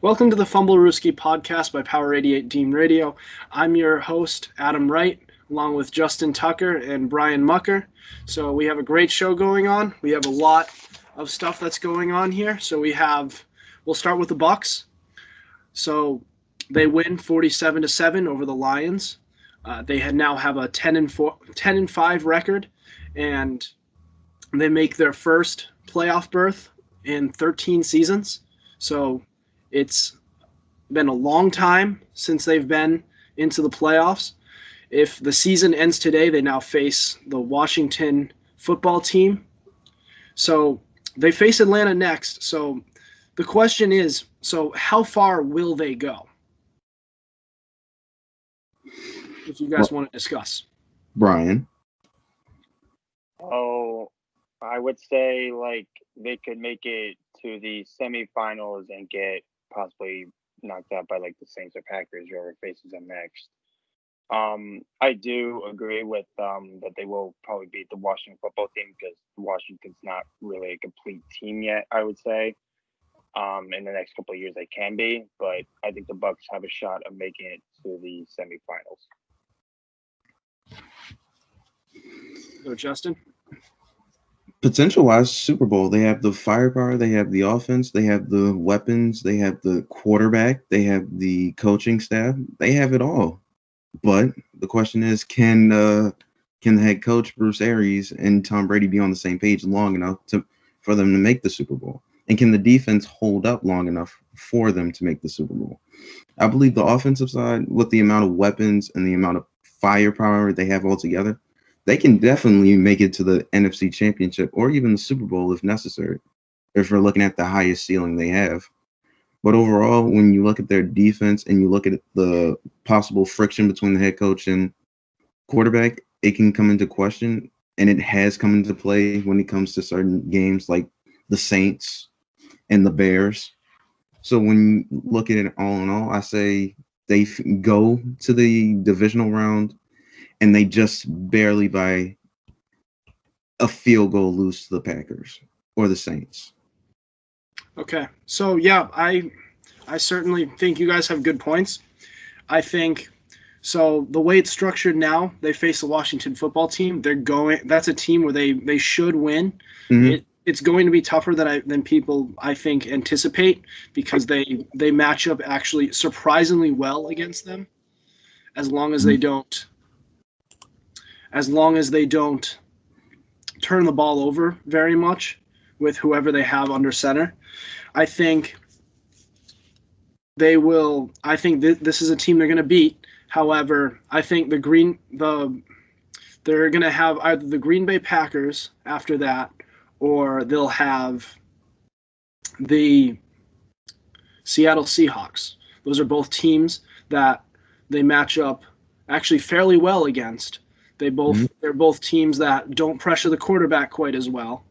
Welcome to the Fumblerooski Podcast by Power 88 Dean Radio. I'm your host, Adam Wright, along with Justin Tucker and Brian Mucker. So we have a great show going on. We have a lot of stuff that's going on here. So we'll start with the Bucs. So they win 47-7 over the Lions. They now have a 10-5 record, and they make their first playoff berth in 13 seasons. So it's been a long time since they've been into the playoffs. If the season ends today, they now face the Washington football team. So they face Atlanta next. So the question is, how far will they go? If you guys want to discuss. Brian. Oh, I would say they could make it to the semifinals and get possibly knocked out by the Saints or Packers, whoever faces them next. I do agree with that they will probably beat the Washington football team because Washington's not really a complete team yet, I would say. In the next couple of years they can be, but I think the Bucs have a shot of making it to the semifinals. So Justin? Potential-wise, Super Bowl, they have the firepower, they have the offense, they have the weapons, they have the quarterback, they have the coaching staff, they have it all. But the question is, can the head coach Bruce Arians and Tom Brady be on the same page long enough for them to make the Super Bowl? And can the defense hold up long enough for them to make the Super Bowl? I believe the offensive side, with the amount of weapons and the amount of firepower they have altogether, they can definitely make it to the NFC Championship or even the Super Bowl if necessary, if we're looking at the highest ceiling they have. But overall, when you look at their defense and you look at the possible friction between the head coach and quarterback, it can come into question, and it has come into play when it comes to certain games like the Saints and the Bears. So when you look at it all in all, I say they go to the divisional round and they just barely by a field goal lose to the Packers or the Saints. Okay. So, yeah, I certainly think you guys have good points. I think so the way it's structured now, they face the Washington football team. That's a team where they should win. Mm-hmm. It's going to be tougher than people, I think, anticipate because they match up actually surprisingly well against them as long as they don't turn the ball over very much with whoever they have under center. I think they will. I think this is a team they're going to beat. However, I think they're going to have either the Green Bay Packers after that, or they'll have the Seattle Seahawks. Those are both teams that they match up actually fairly well against. They're both teams that don't pressure the quarterback quite as well.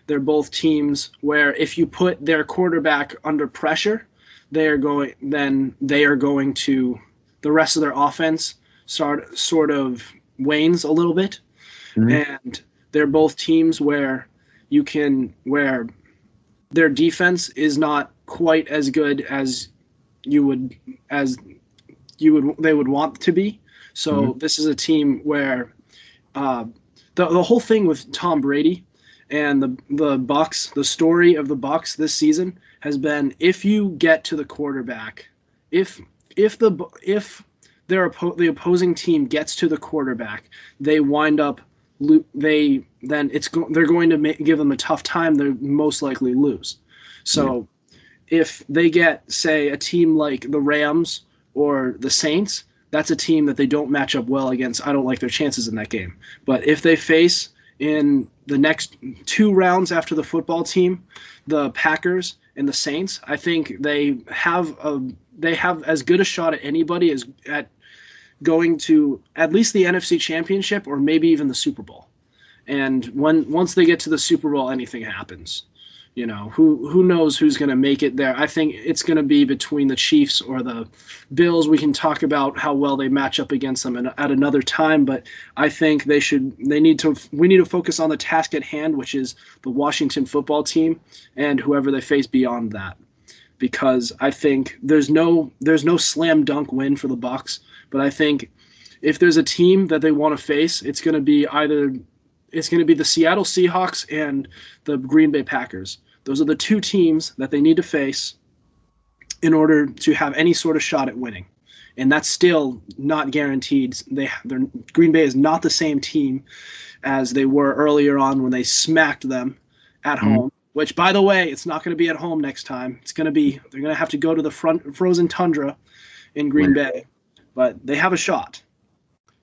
They're both teams where if you put their quarterback under pressure, the rest of their offense sort of wanes a little bit. Mm-hmm. And they're both teams where their defense is not quite as good as they would want to be. So This is a team where the whole thing with Tom Brady and the Bucs, the story of the Bucs this season has been if you get to the quarterback, if the opposing team gets to the quarterback, they wind up they're going to give them a tough time. They're most likely lose. So if they get, say, a team like the Rams or the Saints, that's a team that they don't match up well against. I don't like their chances in that game. But if they face in the next two rounds after the football team, the Packers and the Saints, I think they have as good a shot at anybody as at going to at least the NFC Championship or maybe even the Super Bowl. And once they get to the Super Bowl, anything happens. You know, who knows who's going to make it there. I think it's going to be between the Chiefs or the Bills. We can talk about how well they match up against them at another time, but I think we need to focus on the task at hand, which is the Washington football team and whoever they face beyond that. because I think there's no slam dunk win for the Bucs, but I think if there's a team that they want to face, it's going to be the Seattle Seahawks and the Green Bay Packers. Those are the two teams that they need to face in order to have any sort of shot at winning. And that's still not guaranteed. Green Bay is not the same team as they were earlier on when they smacked them at home, which, by the way, it's not going to be at home next time. They're going to have to go to the frozen tundra in Green Bay, but they have a shot.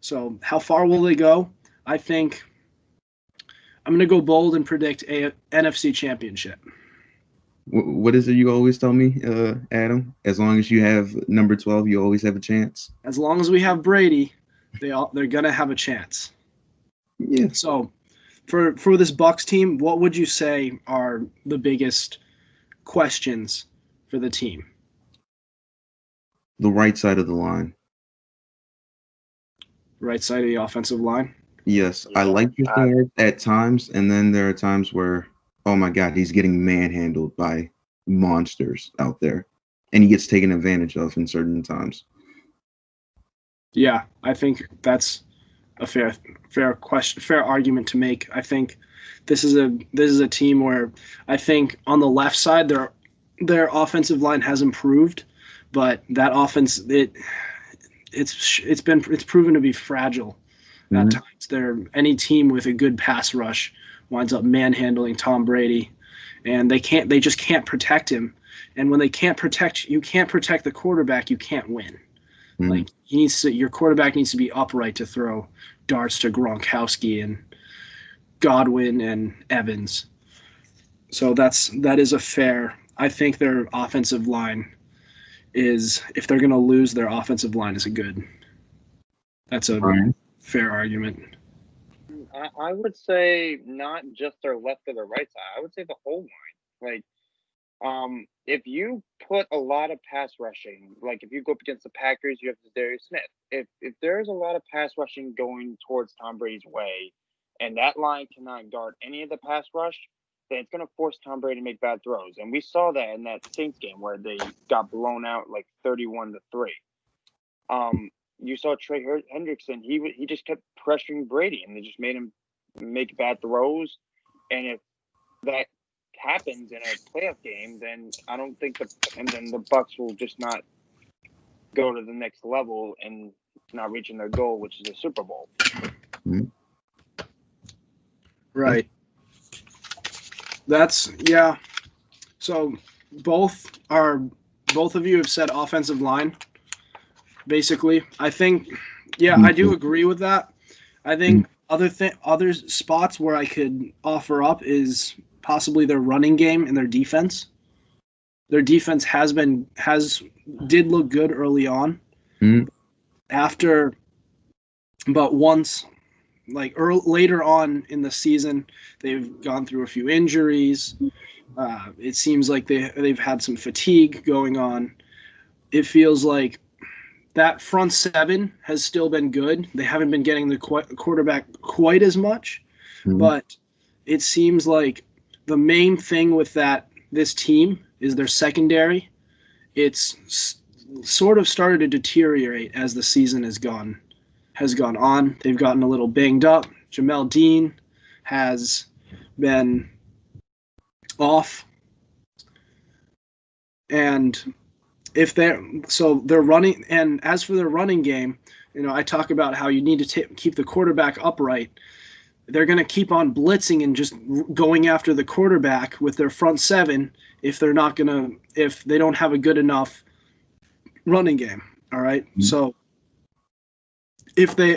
So how far will they go? I think I'm going to go bold and predict a NFC championship. What is it you always tell me, Adam? As long as you have number 12, you always have a chance. As long as we have Brady, they're going to have a chance. Yeah. So for this Bucs team, what would you say are the biggest questions for the team? The right side of the line. Right side of the offensive line? Yes. I like Tristan at times, and then there are times where, oh my God, he's getting manhandled by monsters out there, and he gets taken advantage of in certain times. Yeah, I think that's a fair question, fair argument to make. I think this is a team where I think on the left side their offensive line has improved, but that offense it's proven to be fragile at times. Any team with a good pass rush winds up manhandling Tom Brady, and they just can't protect him. And when you can't protect the quarterback, you can't win. Like your quarterback needs to be upright to throw darts to Gronkowski and Godwin and Evans. So that is a fair. I think their offensive line is, if they're going to lose, their offensive line is that's a fair argument. I would say not just their left or their right side. I would say the whole line. Like, if you put a lot of pass rushing, like if you go up against the Packers, you have Darius Smith. If there's a lot of pass rushing going towards Tom Brady's way, and that line cannot guard any of the pass rush, then it's going to force Tom Brady to make bad throws. And we saw that in that Saints game where they got blown out like 31-3. You saw Trey Hendrickson. He just kept pressuring Brady, and they just made him make bad throws. And if that happens in a playoff game, then I don't think then the Bucs will just not go to the next level and not reaching their goal, which is a Super Bowl. Right. So both of you have said offensive line. Basically, I think, I do agree with that. I think other spots where I could offer up is possibly their running game and their defense. Their defense did look good early on. But once, like later on in the season, they've gone through a few injuries. It seems like they've had some fatigue going on. It feels like that front seven has still been good. They haven't been getting the quarterback quite as much, but it seems like the main thing with this team is their secondary. It's sort of started to deteriorate as the season has gone on. They've gotten a little banged up. Jamel Dean has been off, and they're running. And as for their running game, I talk about how you need to keep the quarterback upright. They're going to keep on blitzing and just going after the quarterback with their front seven if they don't have a good enough running game. All right. So if their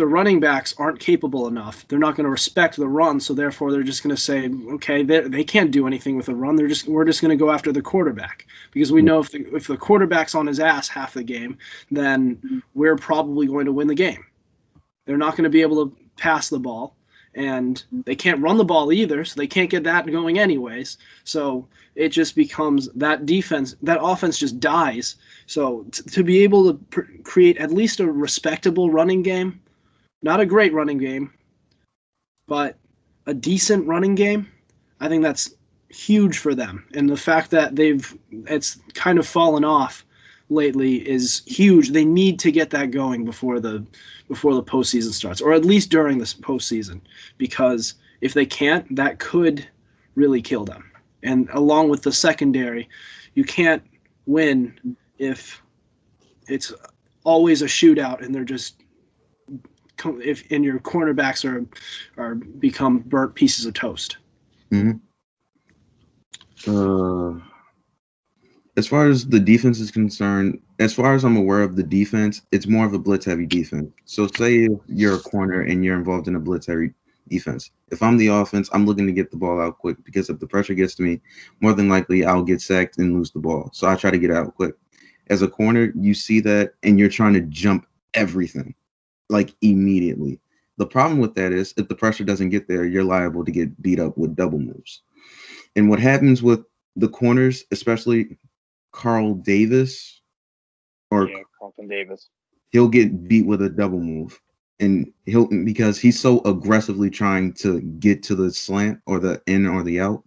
running backs aren't capable enough, they're not going to respect the run. So therefore, they're just going to say, okay, they can't do anything with the run. We're just going to go after the quarterback, because we know if the quarterback's on his ass half the game, then we're probably going to win the game. They're not going to be able to pass the ball, and they can't run the ball either, so they can't get that going anyways. So it just becomes that offense just dies. So to be able to create at least a respectable running game, not a great running game, but a decent running game, I think that's huge for them. And the fact that it's kind of fallen off lately is huge. They need to get that going before the postseason starts, or at least during this postseason, because if they can't, that could really kill them. And along with the secondary, you can't win if it's always a shootout and they're just and your cornerbacks are become burnt pieces of toast. Mm-hmm. As far as the defense is concerned, as far as I'm aware of the defense, it's more of a blitz-heavy defense. So say if you're a corner and you're involved in a blitz-heavy defense. If I'm the offense, I'm looking to get the ball out quick because if the pressure gets to me, more than likely I'll get sacked and lose the ball. So I try to get out quick. As a corner, you see that and you're trying to jump everything, like immediately. The problem with that is if the pressure doesn't get there, you're liable to get beat up with double moves. And what happens with the corners, especially Carlton Davis, he'll get beat with a double move. And because he's so aggressively trying to get to the slant or the in or the out,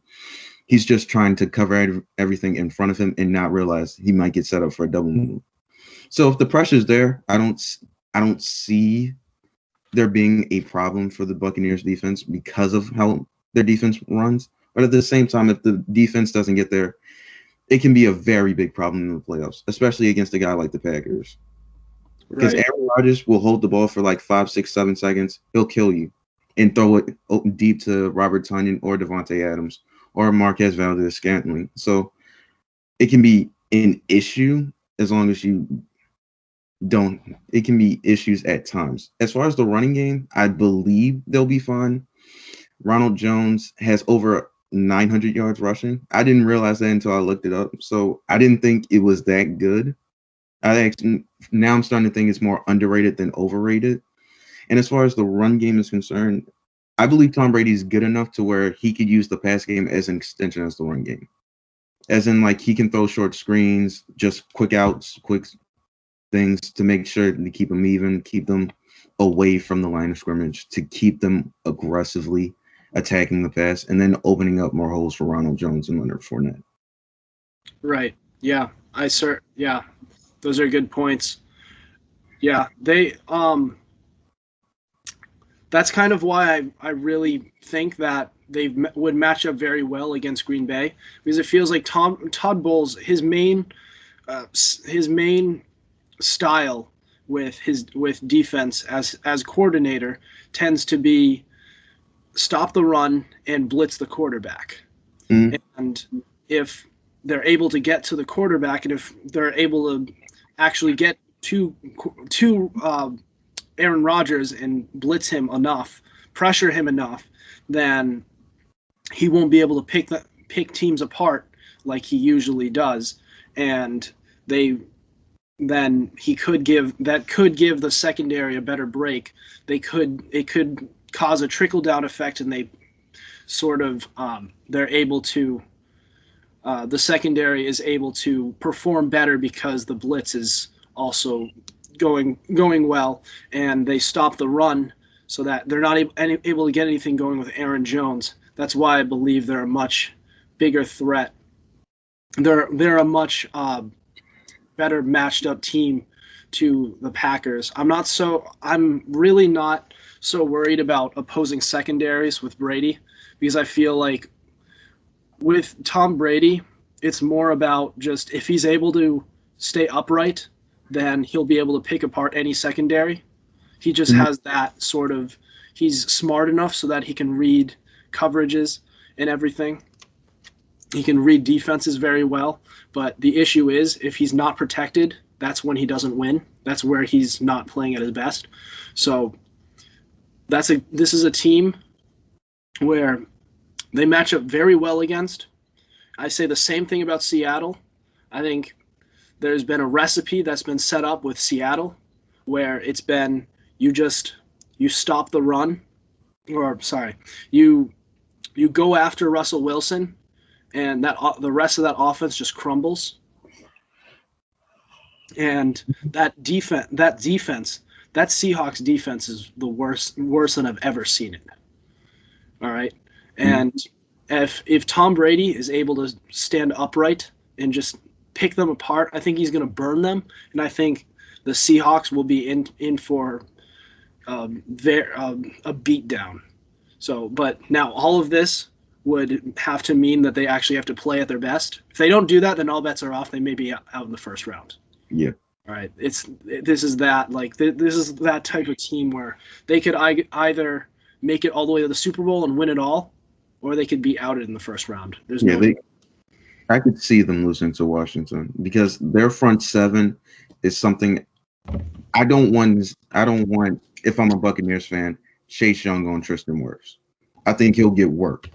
he's just trying to cover everything in front of him and not realize he might get set up for a double move. So if the pressure's there, I don't see there being a problem for the Buccaneers defense because of how their defense runs. But at the same time, if the defense doesn't get there, it can be a very big problem in the playoffs, especially against a guy like the Packers. Because Aaron Rodgers will hold the ball for like 5, 6, 7 seconds. He'll kill you and throw it deep to Robert Tonyan or Devontae Adams or Marquez Valdez-Scantling. So it can be an issue as long as you don't. It can be issues at times. As far as the running game, I believe they'll be fine. Ronald Jones has over 900 yards rushing. I didn't realize that until I looked it up. So I didn't think it was that good. Now I'm starting to think it's more underrated than overrated. And as far as the run game is concerned, I believe Tom Brady is good enough to where he could use the pass game as an extension as the run game. As in, like, he can throw short screens, just quick outs, quick things to make sure to keep them even, keep them away from the line of scrimmage, to keep them aggressively attacking the pass, and then opening up more holes for Ronald Jones and Leonard Fournette. Right. Yeah. Yeah. Those are good points. Yeah. That's kind of why I really think that they would match up very well against Green Bay, because it feels like Todd Bowles, his main style with defense as coordinator tends to be stop the run and blitz the quarterback. Mm-hmm. And if they're able to get to the quarterback, and if they're able to actually get to Aaron Rodgers and blitz him enough, pressure him enough, then he won't be able to pick teams apart like he usually does, and then he could give the secondary a better break. It could cause a trickle down effect, and they sort of they're able to the secondary is able to perform better because the blitz is also going well, and they stop the run so that they're not able to get anything going with Aaron Jones. That's why I believe they're a much bigger threat. They're a much better matched up team to the Packers. I'm really not so worried about opposing secondaries with Brady, because I feel like with Tom Brady, it's more about just if he's able to stay upright, then he'll be able to pick apart any secondary. He just has that sort of, he's smart enough so that he can read coverages and everything. He can read defenses very well, but the issue is if he's not protected, that's when he doesn't win. That's where he's not playing at his best. So this is a team where they match up very well against. I say the same thing about Seattle. I think there's been a recipe that's been set up with Seattle where it's been you stop the run, or you go after Russell Wilson, and that the rest of that offense just crumbles. And that Seahawks defense is the worst than I've ever seen it. All right. And if Tom Brady is able to stand upright and just pick them apart, I think he's going to burn them. And I think the Seahawks will be in for a beatdown. So, but now all of this would have to mean that they actually have to play at their best. If they don't do that, then all bets are off. They may be out in the first round. Yeah. All right. This is that type of team where they could either make it all the way to the Super Bowl and win it all, or they could be outed in the first round. I could see them losing to Washington because their front seven is something I don't want. If I'm a Buccaneers fan, Chase Young on Tristan Wirfs. I think he'll get work.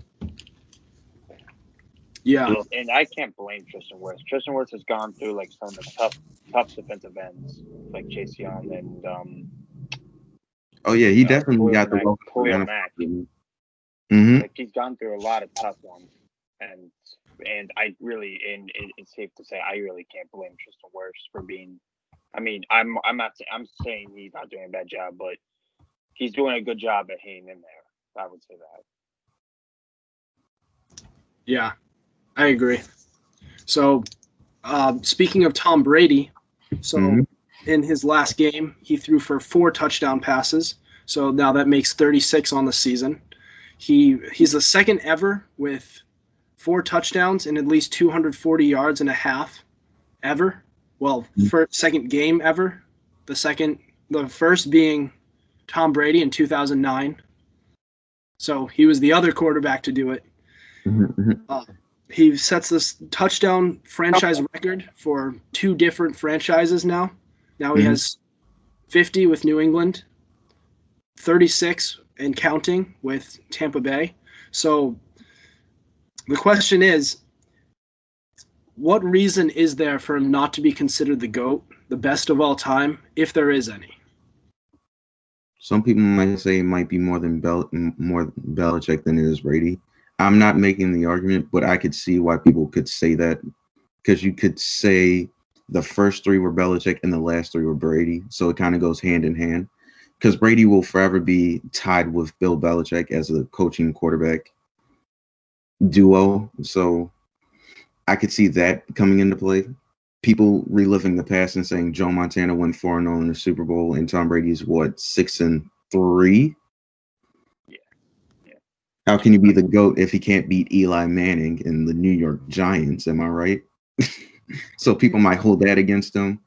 Yeah, and I can't blame Tristan Wirfs. Tristan Wirfs has gone through like some of the tough defensive ends, like Chase Young and oh yeah, he definitely got the Mack. Like he's gone through a lot of tough ones, and it's safe to say I really can't blame Tristan Wirfs for being. I mean, I'm saying he's not doing a bad job, but he's doing a good job at hanging in there. I would say that. Yeah, I agree. So, speaking of Tom Brady, in his last game, he threw for 4 touchdown passes. So now that makes 36 on the season. He's the second ever with 4 touchdowns and at least 240 yards and a half ever. Well, second game ever. The first being Tom Brady in 2009. So he was the other quarterback to do it. He sets this touchdown franchise record for 2 different franchises now. Now he has 50 with New England, 36 and counting with Tampa Bay. So the question is, what reason is there for him not to be considered the GOAT, the best of all time, if there is any? Some people might say it might be more Belichick than it is Brady. I'm not making the argument, but I could see why people could say that, because you could say the first 3 were Belichick and the last 3 were Brady. So it kind of goes hand in hand, because Brady will forever be tied with Bill Belichick as a coaching quarterback duo. So I could see that coming into play. People reliving the past and saying Joe Montana went 4-0 in the Super Bowl and Tom Brady's 6-3? How can you be the GOAT if he can't beat Eli Manning and the New York Giants? Am I right? So people might hold that against him.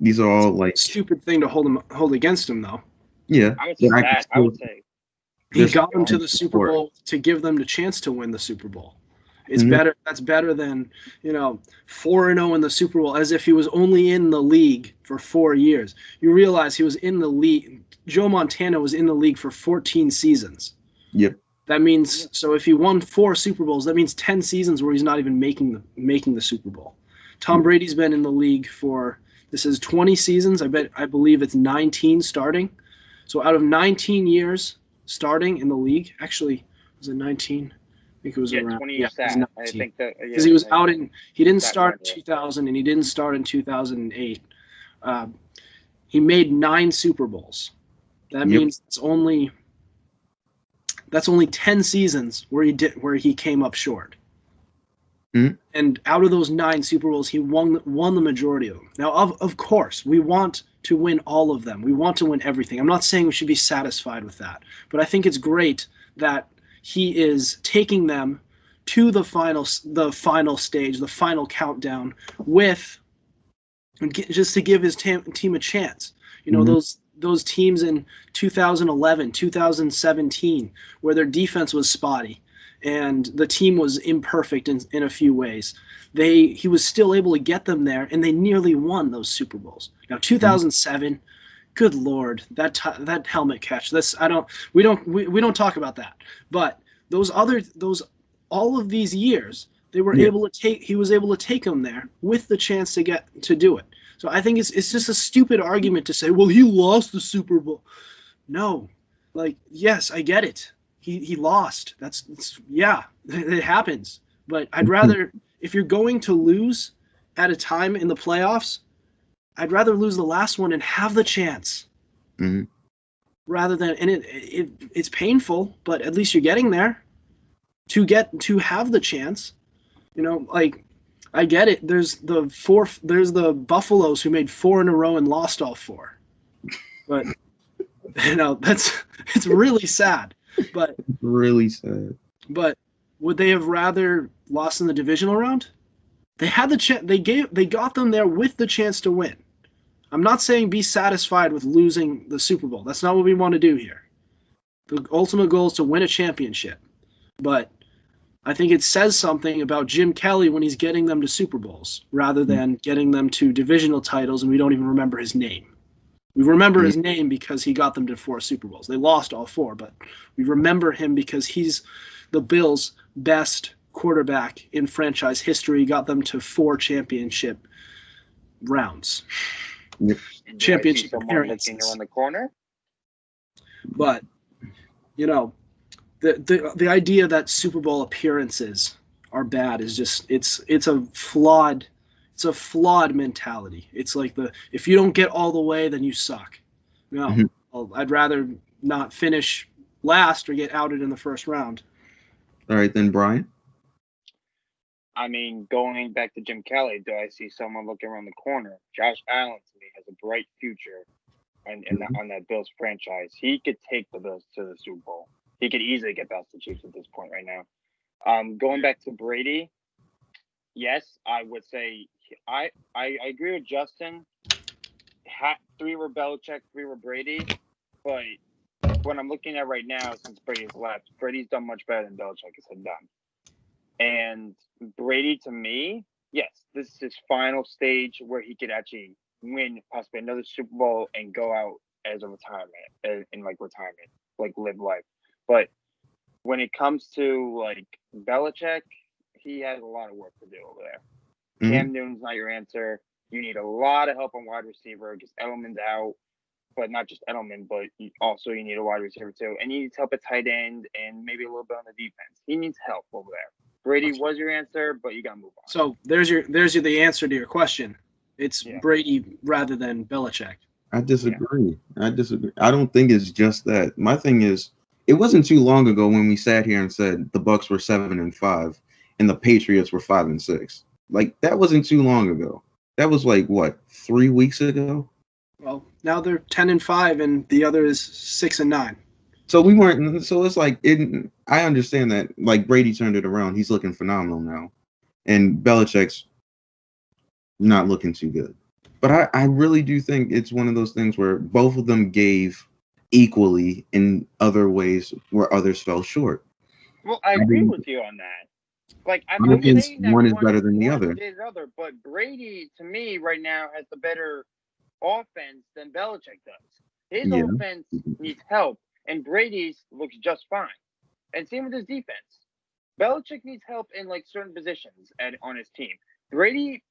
These are all like stupid thing to hold against him, though. Yeah, I would say he got them to the Super Bowl to give them the chance to win the Super Bowl. It's better. That's better than 4-0 in the Super Bowl, as if he was only in the league for 4 years. You realize he was in the league. Joe Montana was in the league for 14 seasons. Yep. That means so if he won 4 Super Bowls, that means 10 seasons where he's not even making the Super Bowl. Tom Brady's been in the league for this is 20 seasons. I believe it's 19 starting. So out of 19 years starting in the league, actually was it 19? I think it was around 20 years. I think that because he was out he didn't start in 2000 and he didn't start in 2008. He made 9 Super Bowls. That means that's only 10 seasons where he came up short. And out of those 9 Super Bowls, he won the majority of them. Now, of course, we want to win all of them. We want to win everything. I'm not saying we should be satisfied with that, but I think it's great that he is taking them to the final stage, the final countdown, just to give his team a chance. Those teams in 2011, 2017, where their defense was spotty and the team was imperfect in a few ways. He was still able to get them there, and they nearly won those Super Bowls. Now, 2007, good Lord, that helmet catch. We don't talk about that. But all of these years, he was able to take them there with the chance to do it. So I think it's just a stupid argument to say, well, he lost the Super Bowl. No, yes, I get it. He lost. It happens. But I'd rather, if you're going to lose at a time in the playoffs, I'd rather lose the last one and have the chance. rather than, and it's painful, but at least you're getting there to have the chance. Like, I get it. There's the Buffaloes who made 4 in a row and lost all 4. But it's really sad. But It's really sad. But would they have rather lost in the divisional round? They had the chance. They got them there with the chance to win. I'm not saying be satisfied with losing the Super Bowl. That's not what we want to do here. The ultimate goal is to win a championship. But I think it says something about Jim Kelly when he's getting them to Super Bowls rather than getting them to divisional titles and we don't even remember his name. We remember his name because he got them to 4 Super Bowls. They lost all 4, but we remember him because he's the Bills' best quarterback in franchise history. Got them to 4 championship rounds. Yep. Championship appearances around the corner. But the idea that Super Bowl appearances are bad is just it's a flawed mentality. It's like if you don't get all the way, then you suck. No, I'd rather not finish last or get outed in the first round. All right, then Brian. I mean, going back to Jim Kelly, do I see someone looking around the corner? Josh Allen to me has a bright future on that Bills franchise. He could take the Bills to the Super Bowl. He could easily get past the Chiefs at this point right now. Going back to Brady, yes, I would say I agree with Justin. 3 were Belichick, 3 were Brady. But what I'm looking at right now, since Brady's left, Brady's done much better than Belichick has done. And Brady, to me, yes, this is his final stage where he could actually win possibly another Super Bowl and go out as a retirement, like live life. But when it comes to like Belichick, he has a lot of work to do over there. Cam Newton's not your answer. You need a lot of help on wide receiver because Edelman's out, but not just Edelman, but you need a wide receiver too. And he needs help at tight end and maybe a little bit on the defense. He needs help over there. Brady was your answer, but you got to move on. So there's the answer to your question. It's Brady rather than Belichick. I disagree. I don't think it's just that. My thing is, it wasn't too long ago when we sat here and said the Bucs were 7-5 and the Patriots were 5-6. Like, that wasn't too long ago. That was like what, 3 weeks ago? Well, now they're 10-5 and the other is 6-9. So we weren't. So it's like I understand that. Like, Brady turned it around. He's looking phenomenal now, and Belichick's not looking too good. But I really do think it's one of those things where both of them gave equally in other ways where others fell short. Well, I agree with you on that. Like, I'm saying that one is better than the other. But Brady, to me, right now has the better offense than Belichick does. His offense needs help, and Brady's looks just fine. And same with his defense. Belichick needs help in like certain positions on his team. Brady,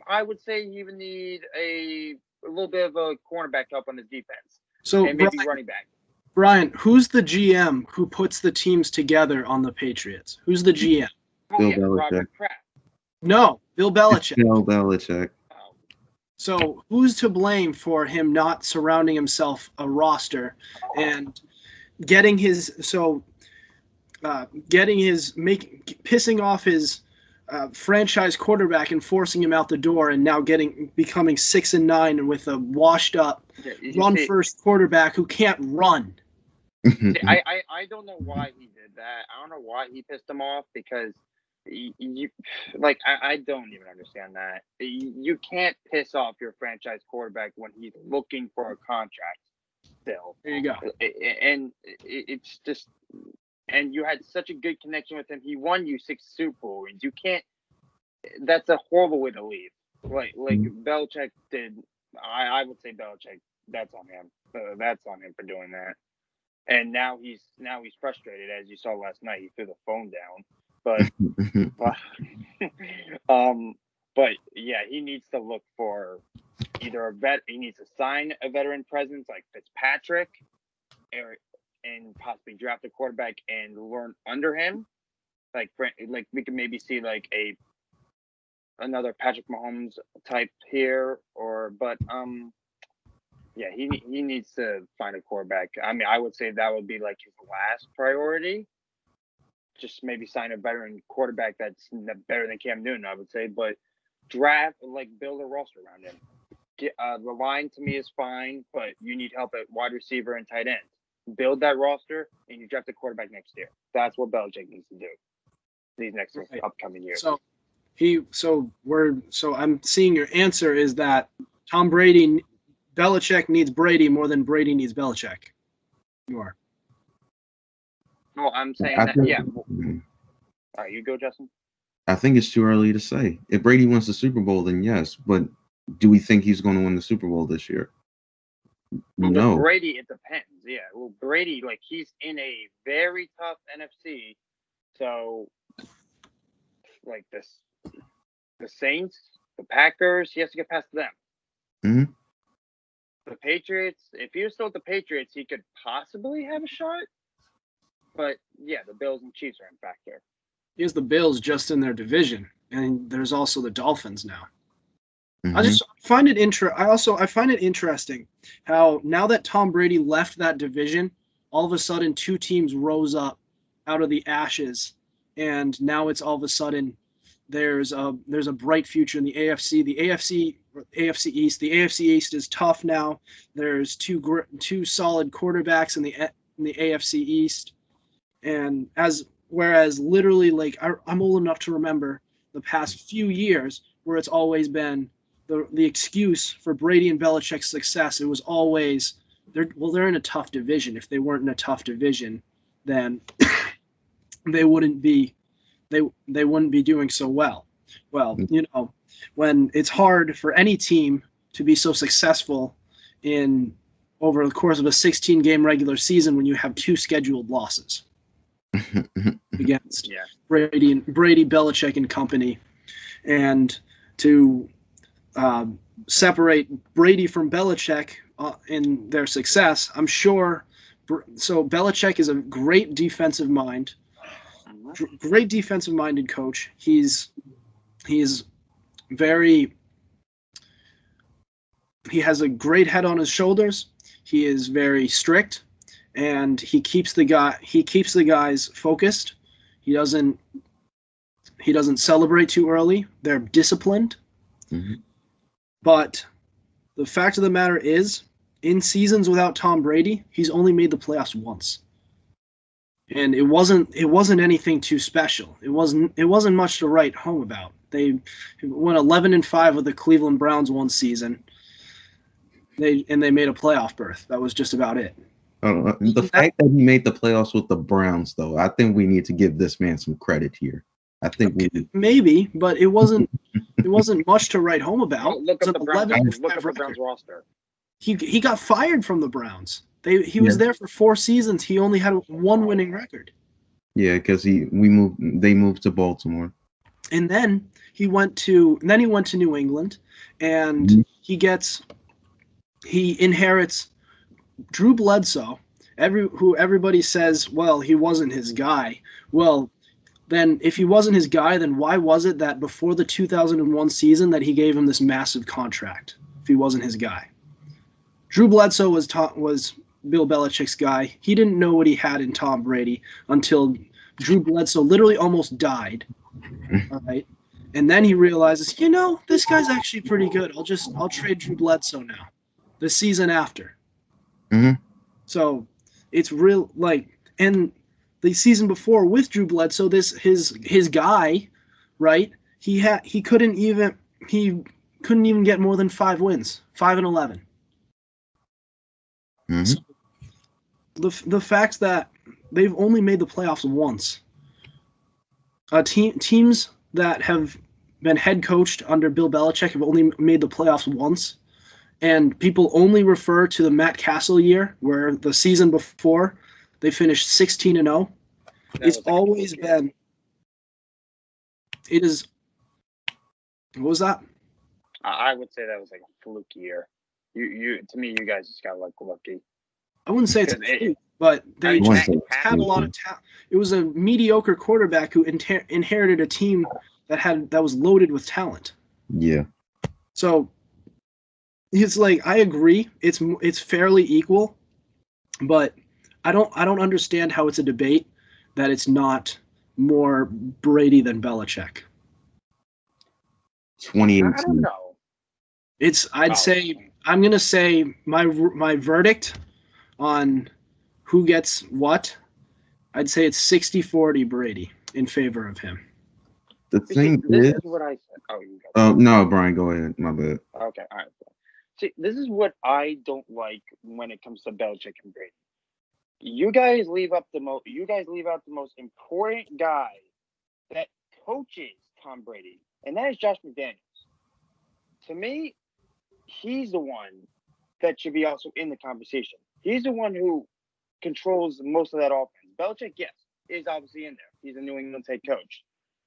I would say, he even need a little bit of a cornerback help on his defense. So and maybe running back. Brian, who's the GM who puts the teams together on the Patriots? Who's the GM? Bill Belichick. Robert Kraft. No, Bill Belichick. Bill Belichick. So who's to blame for him not surrounding himself a roster and pissing off his franchise quarterback and forcing him out the door, and now becoming 6-9 with a washed up run-first quarterback who can't run. I don't know why he did that. I don't know why he pissed him off because I don't even understand that. You can't piss off your franchise quarterback when he's looking for a contract still. There you go. And it's just, and you had such a good connection with him. He won you 6 Super Bowl rings. You can't. That's a horrible way to leave. Like Belichick did. I would say Belichick. That's on him. That's on him for doing that. And now he's frustrated, as you saw last night. He threw the phone down. But yeah, he needs to look for either he needs to sign a veteran presence like Fitzpatrick, and possibly draft a quarterback and learn under him. Like we can maybe see like another Patrick Mahomes type here, but Yeah, he needs to find a quarterback. I mean, I would say that would be like his last priority. Just maybe sign a veteran quarterback that's better than Cam Newton, I would say. But draft, like, build a roster around him. The line to me is fine, but you need help at wide receiver and tight end. Build that roster, and you draft a quarterback next year. That's what Belichick needs to do these next upcoming years. So I'm seeing your answer is that Belichick needs Brady more than Brady needs Belichick. You are. No, I'm saying that. Yeah. All right, you go, Justin. I think it's too early to say. If Brady wins the Super Bowl, then yes. But do we think he's going to win the Super Bowl this year? Well, no. Brady, it depends. Yeah. Well, Brady, like, he's in a very tough NFC. So, like, the Saints, the Packers, he has to get past them. Mm-hmm. The Patriots, if he was still with the Patriots, he could possibly have a shot. But, yeah, the Bills and Chiefs are in factor. He has the Bills just in their division, and there's also the Dolphins now. Mm-hmm. I find it interesting how now that Tom Brady left that division, all of a sudden two teams rose up out of the ashes, and now it's all of a sudden there's a bright future in the AFC. The AFC East. The AFC East is tough now. There's two solid quarterbacks in the AFC East, and whereas literally, like, I'm old enough to remember the past few years where it's always been the excuse for Brady and Belichick's success. It was always they're in a tough division. If they weren't in a tough division, then they wouldn't be doing so well. Well, when it's hard for any team to be so successful over the course of a 16-game regular season when you have two scheduled losses against Brady, Belichick, and company, and to separate Brady from Belichick in their success, I'm sure. So Belichick is a great defensive mind. Great defensive-minded coach. He has a great head on his shoulders. He is very strict, and he keeps the guys focused. He doesn't celebrate too early. They're disciplined. Mm-hmm. But the fact of the matter is, in seasons without Tom Brady, he's only made the playoffs once. And it wasn't anything too special. It wasn't much to write home about. They went 11-5 with the Cleveland Browns one season. They made a playoff berth. That was just about it. The fact that he made the playoffs with the Browns, though, I think we need to give this man some credit here. I think maybe, but it wasn't much to write home about. Well, look at the Browns roster. He got fired from the Browns. He was there for 4 seasons. He only had one winning record. Yeah, because they moved to Baltimore. And then he went to New England, and he inherits Drew Bledsoe. Who everybody says, well, he wasn't his guy. Well, then if he wasn't his guy, then why was it that before the 2001 season that he gave him this massive contract if he wasn't his guy? Drew Bledsoe was Bill Belichick's guy. He didn't know what he had in Tom Brady until Drew Bledsoe literally almost died. All right. And then he realizes, this guy's actually pretty good. I'll trade Drew Bledsoe now. The season after. Mm-hmm. So it's real, and the season before with Drew Bledsoe, his guy, right? He couldn't even get more than 5 wins, 5-11. Mm-hmm. So the fact that they've only made the playoffs once. Teams that have been head coached under Bill Belichick have only made the playoffs once, and people only refer to the Matt Castle year, where the season before they finished 16-0. It's always been. It is. What was that? I would say that was like a fluke year. To me, you guys just got lucky. I wouldn't say it's a fluke, but they had a lot of talent. It was a mediocre quarterback who inherited a team that was loaded with talent. Yeah. So, it's like I agree. It's fairly equal, but I don't understand how it's a debate that it's not more Brady than Belichick. 2018. I don't know. I'd say I'm gonna say my verdict on who gets what. I'd say it's 60-40 Brady in favor of him. The See, thing this is, is what I said. Oh, you go. no, Brian, go ahead. My bad. Okay, all right. See, this is what I don't like when it comes to Belichick and Brady. You guys leave out the most important guy that coaches Tom Brady, and that is Josh McDaniels. To me, he's the one that should be also in the conversation. He's the one who controls most of that offense. Belichick, yes, is obviously in there. He's a New England head coach.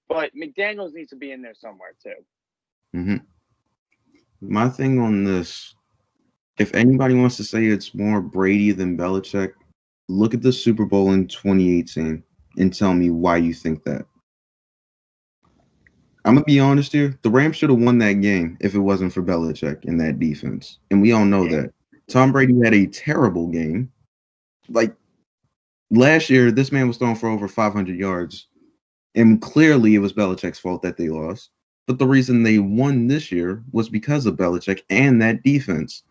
But McDaniels needs to be in there somewhere, too. Mm-hmm. My thing on this, if anybody wants to say it's more Brady than Belichick, look at the Super Bowl in 2018 and tell me why you think that. I'm going to be honest here. The Rams should have won that game if it wasn't for Belichick and that defense. And we all know that. Tom Brady had a terrible game. Like, last year, this man was throwing for over 500 yards. And clearly it was Belichick's fault that they lost. But the reason they won this year was because of Belichick and that defense.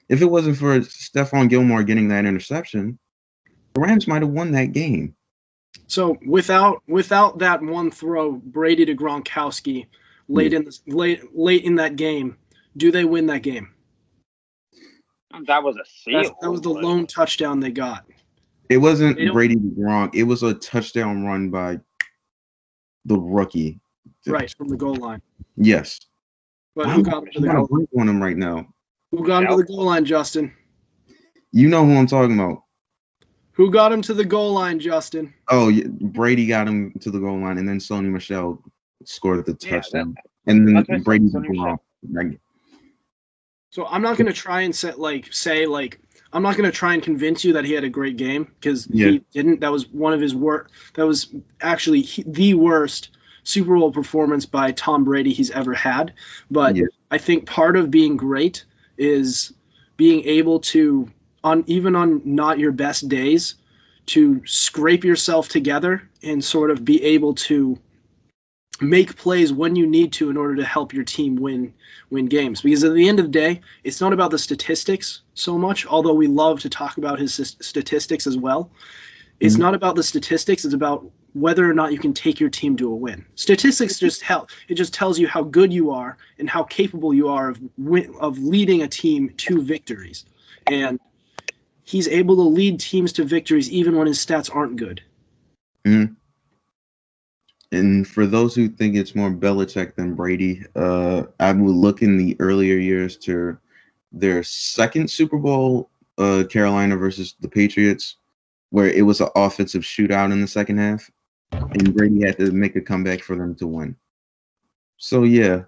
If it wasn't for Stephon Gilmore getting that interception, the Rams might have won that game. So without that one throw, Brady to Gronkowski late in that game, do they win that game? That was a seal. That was the lone touchdown they got. It wasn't Brady to Gronk. It was a touchdown run by the rookie. Right, from the goal line. Yes. But who got him to the goal line? On him right now. Who got him to the goal line, Justin? You know who I'm talking about. Who got him to the goal line, Justin? Oh, yeah, Brady got him to the goal line, and then Sony Michel scored the touchdown. And then Brady Gronk. So I'm not going to try and I'm not going to try and convince you that he had a great game because he didn't. That was one of his worst. That was actually the worst Super Bowl performance by Tom Brady he's ever had. But I think part of being great is being able to, even on not your best days, to scrape yourself together and sort of be able to make plays when you need to in order to help your team win games. Because at the end of the day, it's not about the statistics so much, although we love to talk about his statistics as well. It's not about the statistics. It's about whether or not you can take your team to a win. Statistics just help. It just tells you how good you are and how capable you are of leading a team to victories. And he's able to lead teams to victories even when his stats aren't good. Mm-hmm. And for those who think it's more Belichick than Brady, I would look in the earlier years to their second Super Bowl, Carolina versus the Patriots, where it was an offensive shootout in the second half, and Brady had to make a comeback for them to win. So, yeah,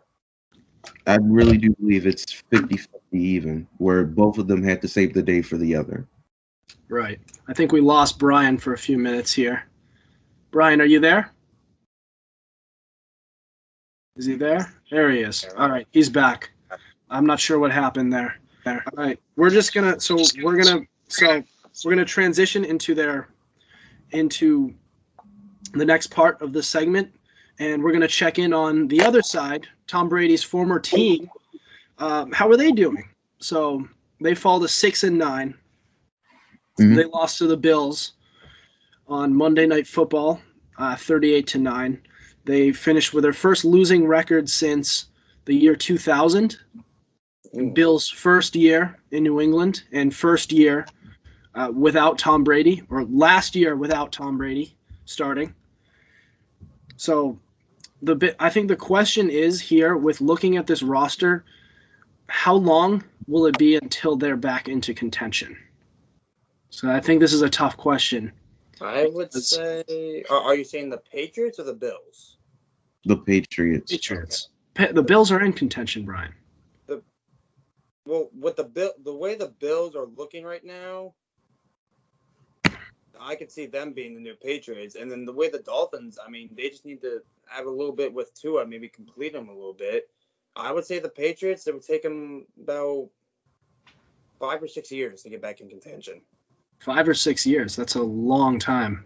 I really do believe it's 50-50 even, where both of them had to save the day for the other. Right. I think we lost Brian for a few minutes here. Brian, are you there? Is he there? There he is. All right, he's back. I'm not sure what happened there. All right, we're gonna transition into the next part of the segment, and we're gonna check in on the other side, Tom Brady's former team. How are they doing? So they fall to 6-9. Mm-hmm. They lost to the Bills on Monday Night Football, 38-9. They finished with their first losing record since the year 2000. Bills' first year in New England and first year without Tom Brady, or last year without Tom Brady starting. So I think the question is here with looking at this roster, how long will it be until they're back into contention? So I think this is a tough question. I would say, are you saying the Patriots or the Bills? The Patriots. Okay. The Bills are in contention, Brian. With the way the Bills are looking right now, I could see them being the new Patriots. And then the way the Dolphins, I mean, they just need to have a little bit with Tua, maybe complete them a little bit. I would say the Patriots, it would take them about 5 or 6 years to get back in contention. 5 or 6 years. That's a long time.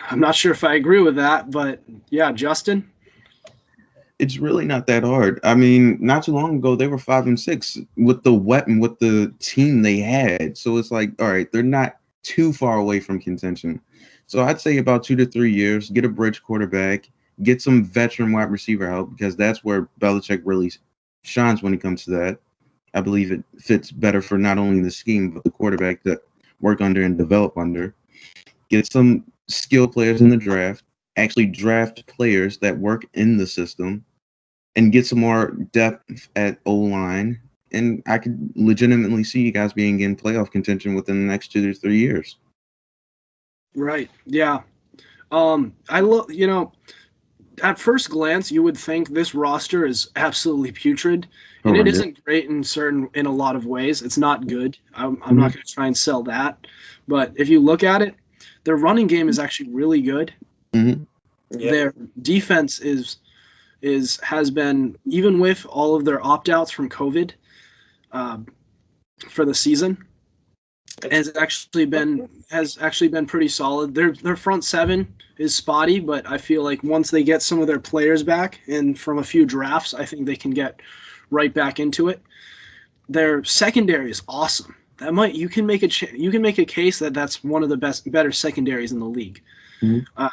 I'm not sure if I agree with that, but yeah, Justin? It's really not that hard. I mean, not too long ago, they were 5-6 with the team they had. So it's like, all right, they're not too far away from contention. So I'd say about 2 to 3 years, get a bridge quarterback, get some veteran wide receiver help, because that's where Belichick really shines when it comes to that. I believe it fits better for not only the scheme, but the quarterback to work under and develop under. Get some skill players in the draft, actually draft players that work in the system, and get some more depth at O-line. And I could legitimately see you guys being in playoff contention within the next 2 to 3 years. Right. Yeah. I look, at first glance, you would think this roster is absolutely putrid, and it isn't great in a lot of ways. It's not good. I'm not going to try and sell that, but if you look at it, their running game is actually really good. Mm-hmm. Yep. Their defense has been, even with all of their opt-outs from COVID for the season, has actually been pretty solid. Their front seven is spotty, but I feel like once they get some of their players back and from a few drafts, I think they can get right back into it. Their secondary is awesome. You can make a case that that's one of the better secondaries in the league. Mm-hmm.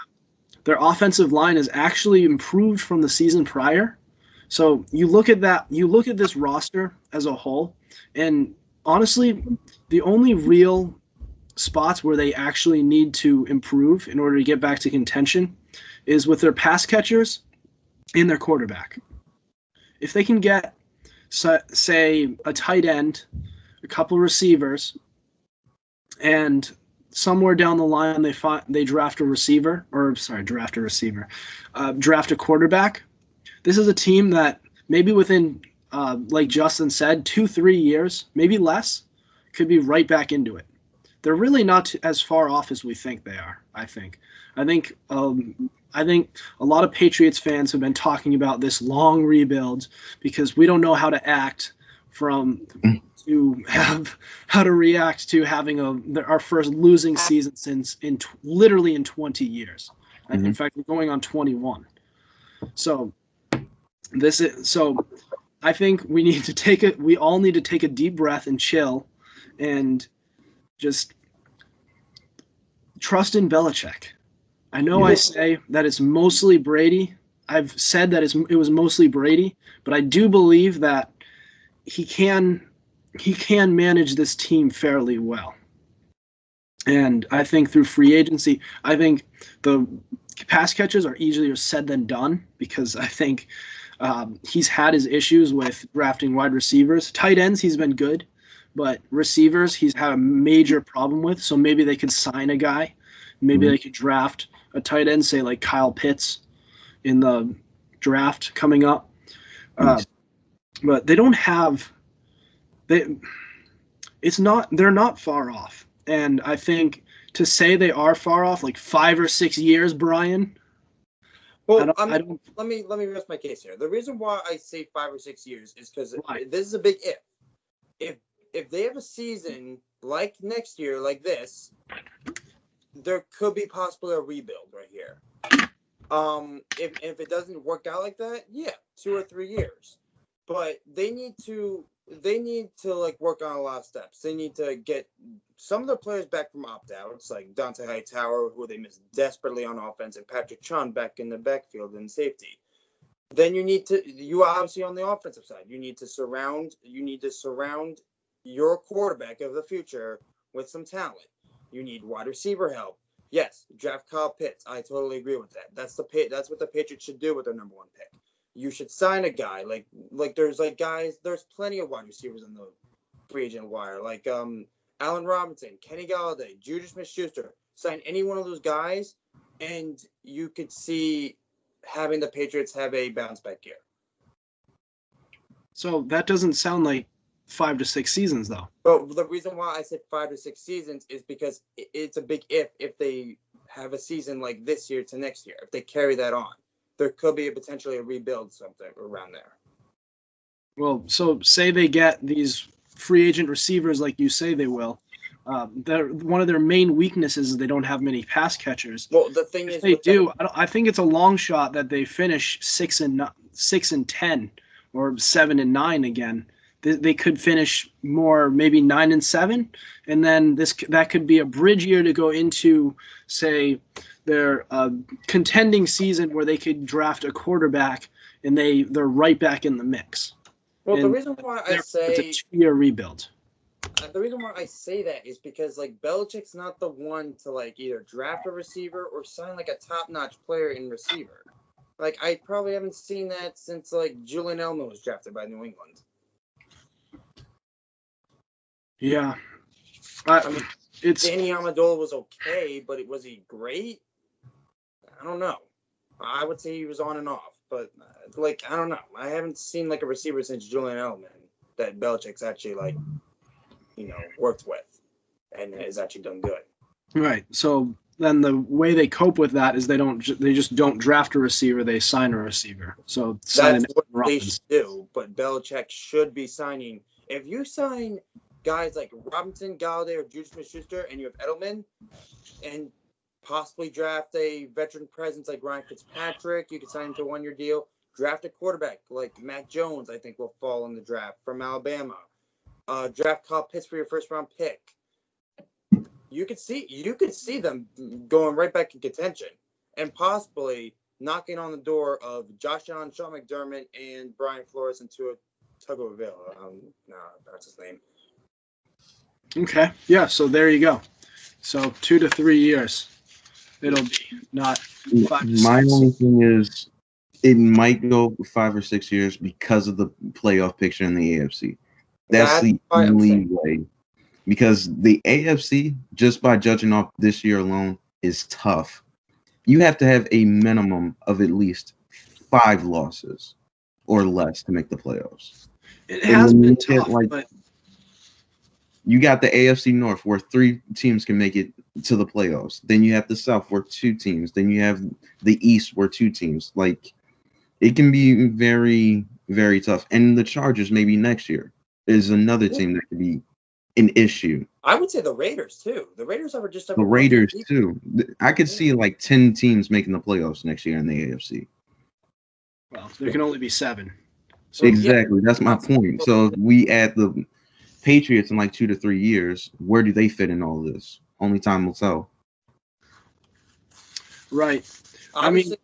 Their offensive line has actually improved from the season prior. So you look at this roster as a whole, and honestly, the only real spots where they actually need to improve in order to get back to contention is with their pass catchers and their quarterback. If they can get, say, a tight end, a couple receivers, and somewhere down the line they draft a quarterback. This is a team that maybe within, like Justin said, 2-3 years, maybe less, could be right back into it. They're really not as far off as we think they are. I think a lot of Patriots fans have been talking about this long rebuild because we don't know how to act how to react to having our first losing season since literally in 20 years. Mm-hmm. In fact, we're going on 21. So I think we all need to take a deep breath and chill and just trust in Belichick. I know I say that it's mostly Brady. I've said that it was mostly Brady, but I do believe that he can manage this team fairly well. And I think through free agency, I think the pass catches are easier said than done because I think he's had his issues with drafting wide receivers. Tight ends, he's been good, but receivers, he's had a major problem with. So maybe they could sign a guy. Maybe they could draft a tight end, say like Kyle Pitts in the draft coming up. But they don't have – they're not far off. And I think to say they are far off, like 5 or 6 years, Brian. Well, let me rest my case here. The reason why I say 5 or 6 years is because this is a big if. If they have a season like next year, like this, there could be possibly a rebuild right here. If it doesn't work out like that, 2 or 3 years. But they need to like work on a lot of steps. They need to get some of the players back from opt-outs, like Dante Hightower, who they miss desperately on offense, and Patrick Chung back in the backfield and safety. Then you obviously on the offensive side, you need to surround your quarterback of the future with some talent. You need wide receiver help. Yes, draft Kyle Pitts. I totally agree with that. That's what the Patriots should do with their number 1 pick. You should sign a guy like there's like guys. There's plenty of wide receivers on the free agent wire, like Allen Robinson, Kenny Galladay, Juju Smith-Schuster. Sign any one of those guys, and you could see having the Patriots have a bounce back year. So that doesn't sound like 5 to 6 seasons, though. But the reason why I said 5 to 6 seasons is because it's a big if they have a season like this year to next year. If they carry that on, there could be potentially a rebuild something around there. Well, so say they get these free agent receivers like you say they will. One of their main weaknesses is they don't have many pass catchers. Well, the thing is, they do. I think it's a long shot that they finish 6-10 or 7-9 again. They could finish more, maybe 9-7, and then that could be a bridge year to go into, say, their contending season where they could draft a quarterback and they're right back in the mix. Well, the reason why I say it's a 2-year rebuild. The reason why I say that is because like Belichick's not the one to like either draft a receiver or sign like a top-notch player in receiver. Like I probably haven't seen that since like Julian Edelman was drafted by New England. Yeah, I mean, Danny Amendola was okay, but was he great? I don't know. I would say he was on and off, but like I don't know. I haven't seen like a receiver since Julian Edelman that Belichick's actually like, worked with and has actually done good. Right. So then the way they cope with that is they just don't draft a receiver, they sign a receiver. So that's what they should do. But Belichick should be signing. If you sign guys like Robinson, Galladay, or Juju Smith-Schuster, and you have Edelman, and possibly draft a veteran presence like Ryan Fitzpatrick, you could sign him to a 1-year deal. Draft a quarterback like Mac Jones, I think will fall in the draft from Alabama. Draft Kyle Pitts for your first-round pick. You could see them going right back in contention and possibly knocking on the door of Josh Allen, Sean McDermott, and Brian Flores and Tua Tagovailoa. No, that's his name. Okay. Yeah. So there you go. So 2 to 3 years. It'll be not 5 to 6. My only thing is it might go 5 or 6 years because of the playoff picture in the AFC. That's the only way. Because the AFC, just by judging off this year alone, is tough. You have to have a minimum of at least 5 losses or less to make the playoffs. It has been tough, but you got the AFC North where 3 teams can make it to the playoffs. Then you have the South where 2 teams. Then you have the East where 2 teams. Like, it can be very, very tough. And the Chargers maybe next year is another team that could be an issue. I would say the Raiders too. The Raiders are just the Raiders too. I could see like 10 teams making the playoffs next year in the AFC. Well, there can only be 7. So, exactly. That's my point. So if we add the Patriots in like 2 to 3 years, where do they fit in all this? Only time will tell. Right. Obviously,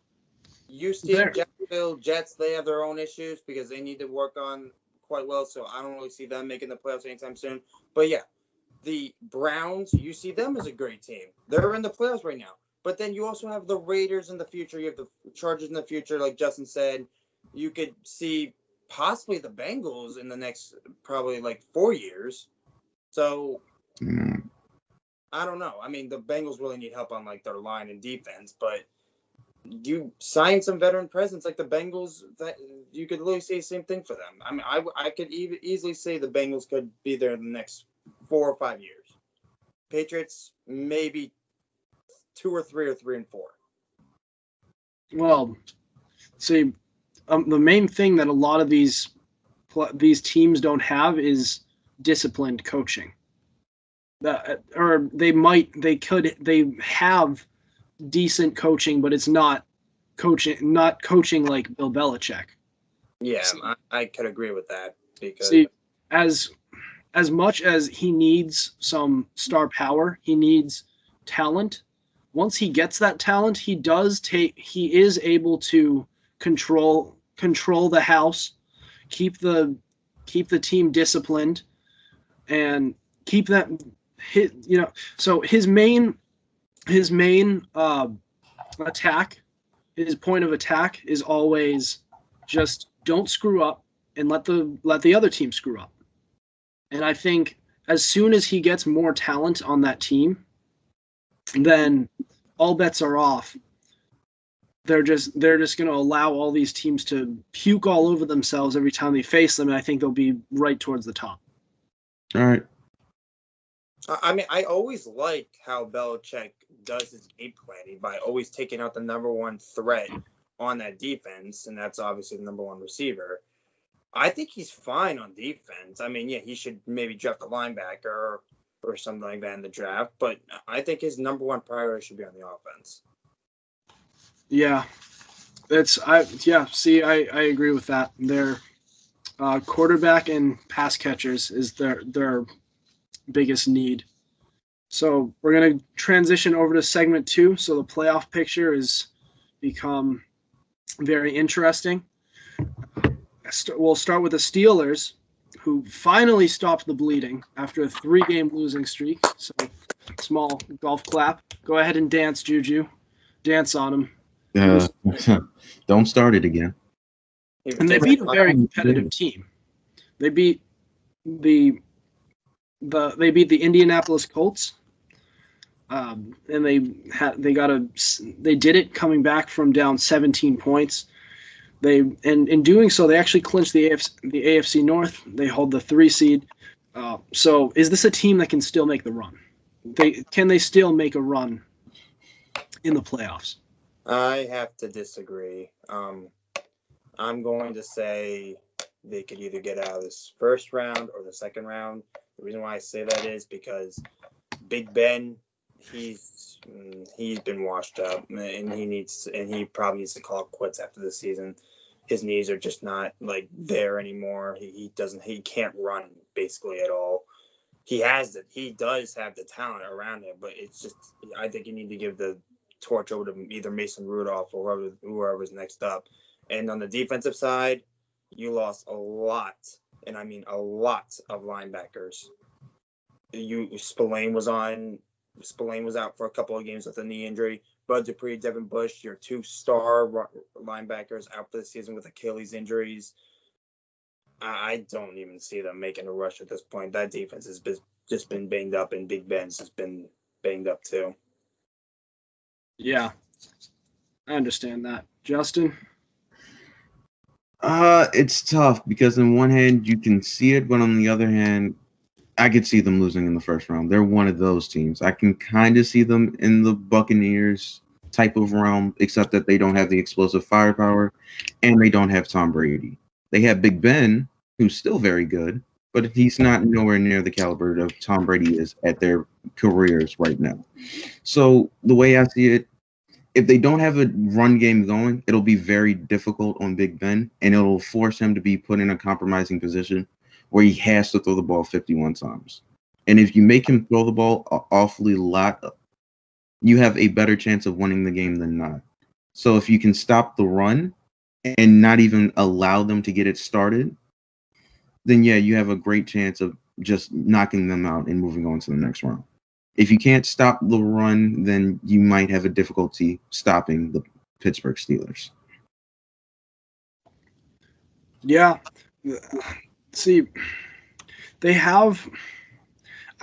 Houston, Jacksonville, Jets, they have their own issues because they need to work on quite well. So I don't really see them making the playoffs anytime soon. But yeah, the Browns, you see them as a great team. They're in the playoffs right now. But then you also have the Raiders in the future. You have the Chargers in the future, like Justin said. You could see possibly the Bengals in the next probably like 4 years. So I don't know. I mean, the Bengals really need help on like their line and defense, but you sign some veteran presence like the Bengals, that you could really say the same thing for them. I mean, I could easily say the Bengals could be there in the next 4 or 5 years. Patriots maybe 2 or 3 or 3 and 4. Well, see, the main thing that a lot of these teams don't have is disciplined coaching. They have decent coaching, but it's not coaching like Bill Belichick. Yeah, I could agree with that because as much as he needs some star power, he needs talent. Once he gets that talent, he is able to control the house, keep the team disciplined, and keep that so his main attack, his point of attack is always just don't screw up and let the other team screw up. And I think as soon as he gets more talent on that team, then all bets are off. They're just going to allow all these teams to puke all over themselves every time they face them, and I think they'll be right towards the top. All right. I mean, I always like how Belichick does his game planning by always taking out the number one threat on that defense, and that's obviously the number one receiver. I think he's fine on defense. I mean, yeah, he should maybe draft a linebacker or something like that in the draft, but I think his number one priority should be on the offense. Yeah. I agree with that. Their quarterback and pass catchers is their biggest need. So we're going to transition over to segment 2. So the playoff picture has become very interesting. We'll start with the Steelers, who finally stopped the bleeding after a 3-game losing streak. So small golf clap. Go ahead and dance, Juju. Dance on them. Don't start it again. And they beat a very competitive team. They beat the Indianapolis Colts, and they did it coming back from down 17 points. In doing so, they actually clinched the AFC North. They hold the 3 seed. So, is this a team that can still make the run? Can they still make a run in the playoffs? I have to disagree. I'm going to say they could either get out of this first round or the second round. The reason why I say that is because Big Ben, he's been washed up, and he probably needs to call it quits after this season. His knees are just not like there anymore. He can't run basically at all. He does have the talent around him, but it's just, I think you need to give the torch over to either Mason Rudolph or whoever's next up. And on the defensive side, you lost a lot, and I mean a lot of linebackers. Spillane was out for a couple of games with a knee injury. Bud Dupree, Devin Bush, your 2 star linebackers out for the season with Achilles injuries. I don't even see them making a rush at this point. That defense has just been banged up, and Big Ben's has been banged up too. Yeah, I understand that. Justin? It's tough because on one hand you can see it, but on the other hand, I could see them losing in the first round. They're one of those teams. I can kind of see them in the Buccaneers type of realm, except that they don't have the explosive firepower and they don't have Tom Brady. They have Big Ben, who's still very good, but he's not nowhere near the caliber of Tom Brady is at their careers right now. So the way I see it, if they don't have a run game going, it'll be very difficult on Big Ben, and it'll force him to be put in a compromising position where he has to throw the ball 51 times. And if you make him throw the ball an awfully lot, you have a better chance of winning the game than not. So if you can stop the run and not even allow them to get it started, then yeah, you have a great chance of just knocking them out and moving on to the next round. If you can't stop the run, then you might have a difficulty stopping the Pittsburgh Steelers. Yeah. See, I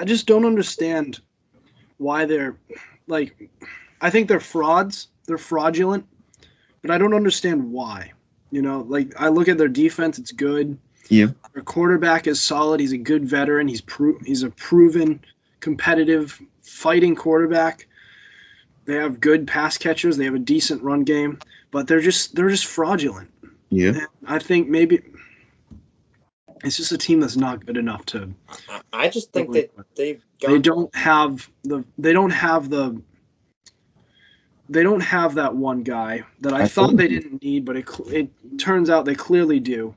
just don't understand why they're like, I think they're frauds. They're fraudulent, but I don't understand why. Like I look at their defense, it's good. Yeah. Their quarterback is solid. He's a good veteran. He's a proven competitive fighting quarterback. They have good pass catchers. They have a decent run game, but they're just fraudulent. Yeah. And I think maybe it's just a team that's not good enough to. I just think that they don't have that one guy that I thought they didn't need, but it turns out they clearly do.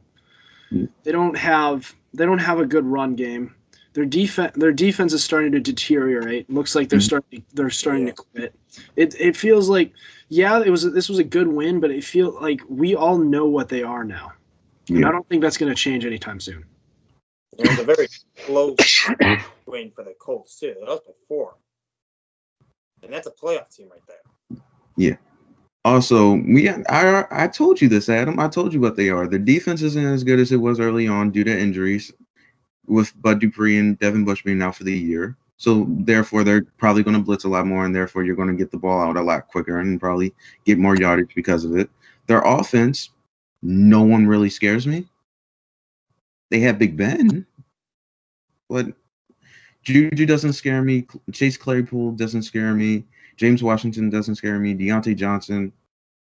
Mm. They don't have a good run game. Their defense is starting to deteriorate. Looks like they're starting to quit. It feels like this was a good win, but it feels like we all know what they are now. And I don't think that's going to change anytime soon. It was a very close win for the Colts too. That was by 4, and that's a playoff team right there. Yeah. Also, I told you this, Adam. I told you what they are. The defense isn't as good as it was early on due to injuries, with Bud Dupree and Devin Bush being out for the year. So therefore, they're probably going to blitz a lot more, and therefore you're going to get the ball out a lot quicker and probably get more yardage because of it. Their offense, no one really scares me. They have Big Ben, but Juju doesn't scare me. Chase Claypool doesn't scare me. James Washington doesn't scare me. Deontay Johnson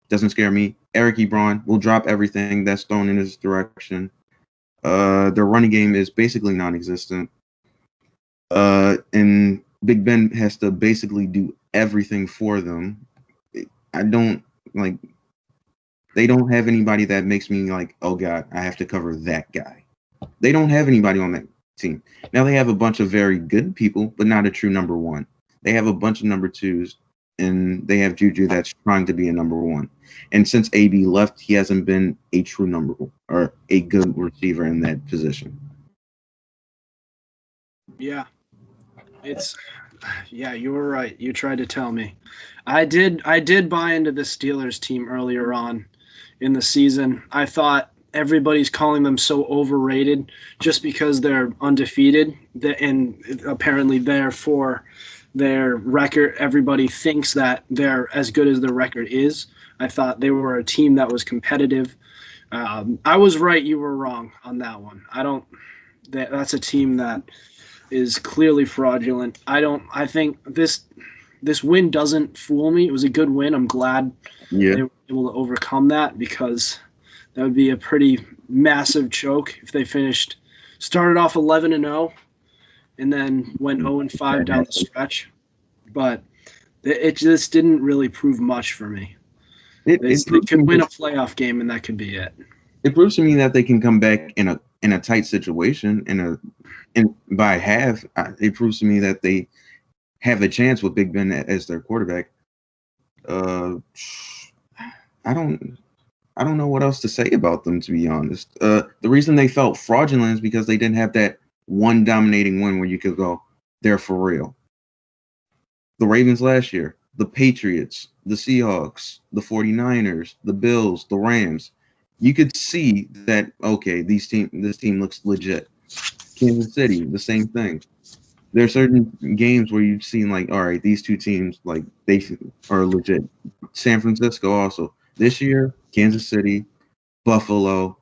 doesn't scare me. Eric Ebron will drop everything that's thrown in his direction. Their running game is basically non-existent. And Big Ben has to basically do everything for them. I don't like. They don't have anybody that makes me like, oh God, I have to cover that guy. They don't have anybody on that team. Now they have a bunch of very good people, but not a true number one. They have a bunch of number twos, and they have Juju that's trying to be a number one. And since AB left, he hasn't been a true number or a good receiver in that position. Yeah, you were right. You tried to tell me. I did buy into the Steelers team earlier on in the season. I thought everybody's calling them so overrated just because they're undefeated, and apparently therefore their record, everybody thinks that they're as good as their record is. I thought they were a team that was competitive. I was right, you were wrong on that one. That's a team that is clearly fraudulent. I think this win doesn't fool me. It was a good win. I'm glad they were able to overcome that, because that would be a pretty massive choke if they started off 11-0 and then went 0-5 down the stretch. But it just didn't really prove much for me. They could win a playoff game, and that could be it. It proves to me that they can come back in a tight situation, and by half. It proves to me that they have a chance with Big Ben as their quarterback. I don't know what else to say about them, to be honest. The reason they felt fraudulent is because they didn't have that one dominating win where you could go, they're for real. The Ravens last year, the Patriots, the Seahawks, the 49ers, the Bills, the Rams. You could see that, okay, this team looks legit. Kansas City, the same thing. There are certain games where you've seen, like, all right, these two teams, like, they are legit. San Francisco also. This year, Kansas City, Buffalo.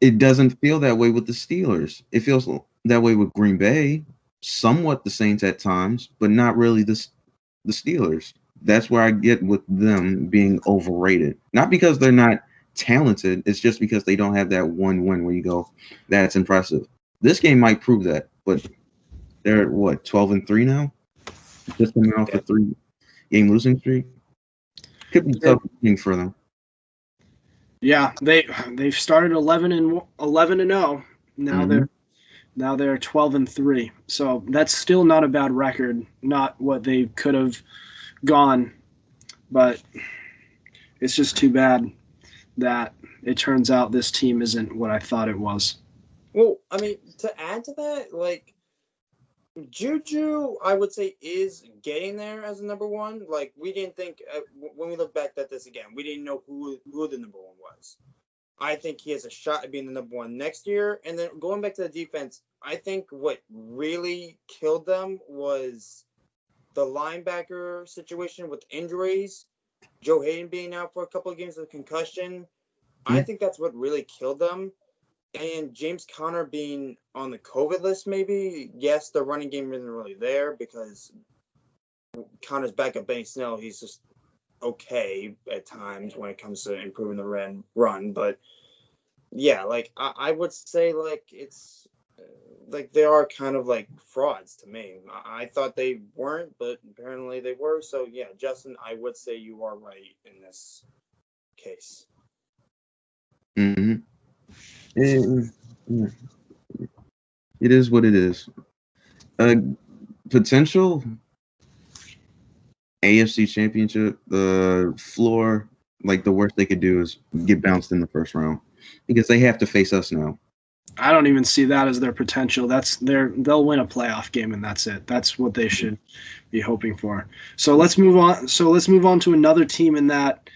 It doesn't feel that way with the Steelers. It feels that way with Green Bay, somewhat the Saints at times, but not really the Steelers. That's where I get with them being overrated. Not because they're not talented, it's just because they don't have that one win where you go, that's impressive. This game might prove that, but they're at 12-3 now? Just coming off a 3-game losing streak. Could be tough for them. Yeah, they've started 11-0. Now they're 12-3. So that's still not a bad record. Not what they could have gone, but it's just too bad that it turns out this team isn't what I thought it was. Well, I mean, to add to that, like, Juju, I would say, is getting there as a number one. Like, we didn't think, when we look back at this again, we didn't know who the number one was. I think he has a shot at being the number one next year. And then going back to the defense, I think what really killed them was the linebacker situation with injuries, Joe Hayden being out for a couple of games with concussion. I think that's what really killed them. And James Conner being on the COVID list, maybe. Yes, the running game isn't really there because Conner's backup Benny Snell, he's just okay at times when it comes to improving the run. But, yeah, like, I would say, like, it's like they are kind of like frauds to me. I thought they weren't, but apparently they were. So, yeah, Justin, I would say you are right in this case. Mm-hmm. It is what it is. Potential AFC championship, the floor, like the worst they could do is get bounced in the first round because they have to face us now. I don't even see that as their potential. They'll win a playoff game and that's it. That's what they should be hoping for. So let's move on. To another team in that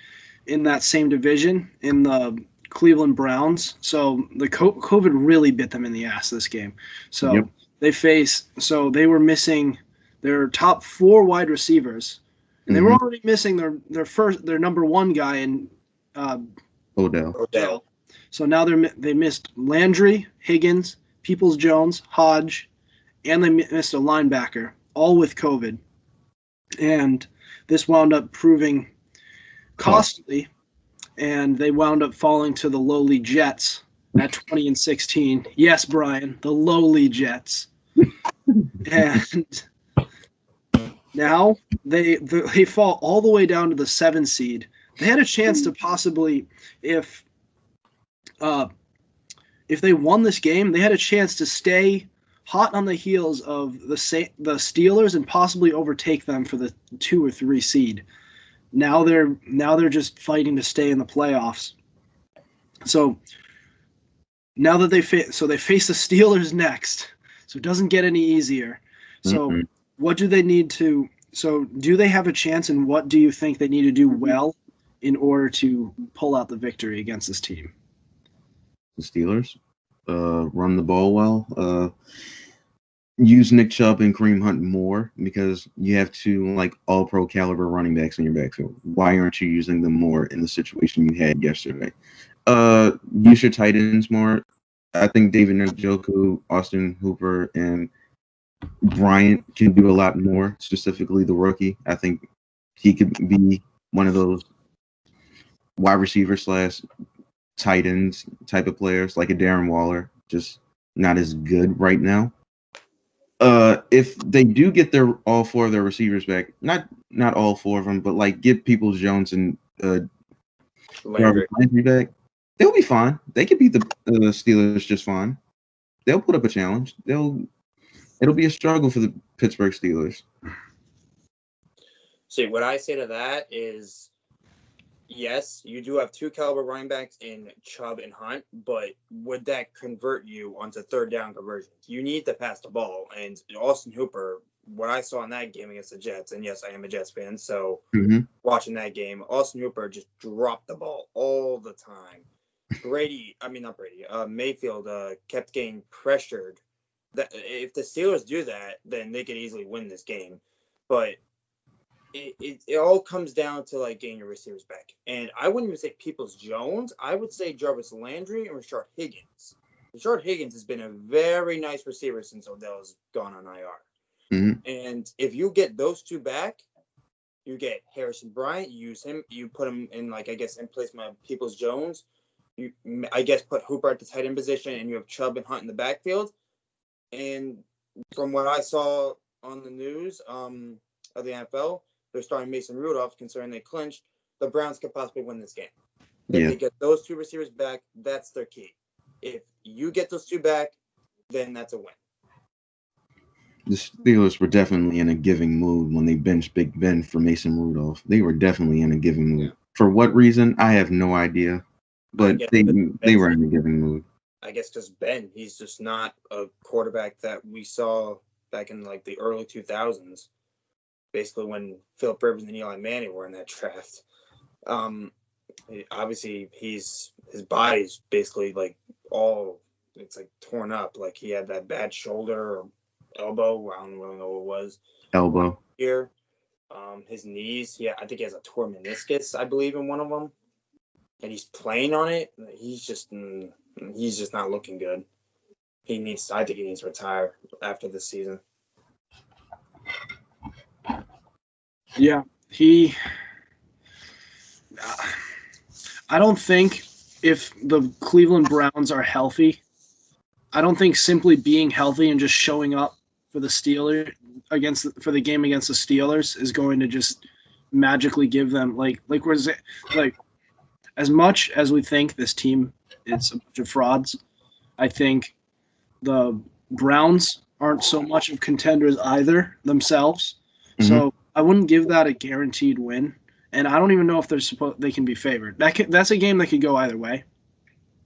same division, in the Cleveland Browns. So the COVID really bit them in the ass this game. So they were missing their top 4 wide receivers, and they were already missing their number 1 guy in Odell. So now they missed Landry, Higgins, Peoples-Jones, Hodge, and they missed a linebacker, all with COVID. And this wound up proving costly, and they wound up falling to the lowly Jets at 20-16. Yes, Brian, the lowly Jets. And now they fall all the way down to the 7 seed. They had a chance to possibly, if they won this game, they had a chance to stay hot on the heels of the Steelers and possibly overtake them for the 2 or 3 seed. Now they're just fighting to stay in the playoffs. So now that they face the Steelers next, so it doesn't get any easier. So what do they need to? So do they have a chance, and what do you think they need to do well in order to pull out the victory against this team? The Steelers run the ball well. Use Nick Chubb and Kareem Hunt more, because you have 2 all-pro caliber running backs in your backfield. Why aren't you using them more in the situation you had yesterday? Use your tight ends more. I think David Njoku, Austin Hooper, and Bryant can do a lot more, specifically the rookie. I think he could be one of those wide receiver / tight ends type of players, like a Darren Waller, just not as good right now. If they do get all 4 of their receivers back, not all 4 of them, but get Peoples-Jones and Landry back, they'll be fine. They could beat the Steelers just fine. They'll put up a challenge. It'll be a struggle for the Pittsburgh Steelers. See, what I say to that is, yes, you do have 2 caliber running backs in Chubb and Hunt, but would that convert you onto 3rd down conversions? You need to pass the ball. And Austin Hooper, what I saw in that game against the Jets, and yes, I am a Jets fan, so watching that game, Austin Hooper just dropped the ball all the time. Mayfield kept getting pressured. That if the Steelers do that, then they could easily win this game. But it all comes down to getting your receivers back. And I wouldn't even say Peoples-Jones. I would say Jarvis Landry and Rashard Higgins. Rashard Higgins has been a very nice receiver since Odell's gone on IR. And if you get those 2 back, you get Harrison Bryant, you use him, you put him in in place of Peoples-Jones. You put Hooper at the tight end position, and you have Chubb and Hunt in the backfield. And from what I saw on the news of the NFL, they're starting Mason Rudolph, considering they clinched. The Browns could possibly win this game. If they get those 2 receivers back, that's their key. If you get those 2 back, then that's a win. The Steelers were definitely in a giving mood when they benched Big Ben for Mason Rudolph. They were definitely in a giving mood. Yeah. For what reason, I have no idea. But they were in a giving mood. I guess because Ben, he's just not a quarterback that we saw back in the early 2000s. Basically, when Philip Rivers and Eli Manning were in that draft, obviously his body's basically it's torn up. He had that bad shoulder or elbow. I don't really know what it was. Elbow. Here, his knees. Yeah, I think he has a torn meniscus, I believe, in one of them, and he's playing on it. He's just not looking good. I think he needs to retire after this season. Yeah, I don't think if the Cleveland Browns are healthy, I don't think simply being healthy and just showing up for the Steelers for the game against the Steelers is going to just magically give them as much as we think this team is a bunch of frauds. I think the Browns aren't so much of contenders either themselves. So I wouldn't give that a guaranteed win, and I don't even know if they can be favored. That's a game that could go either way.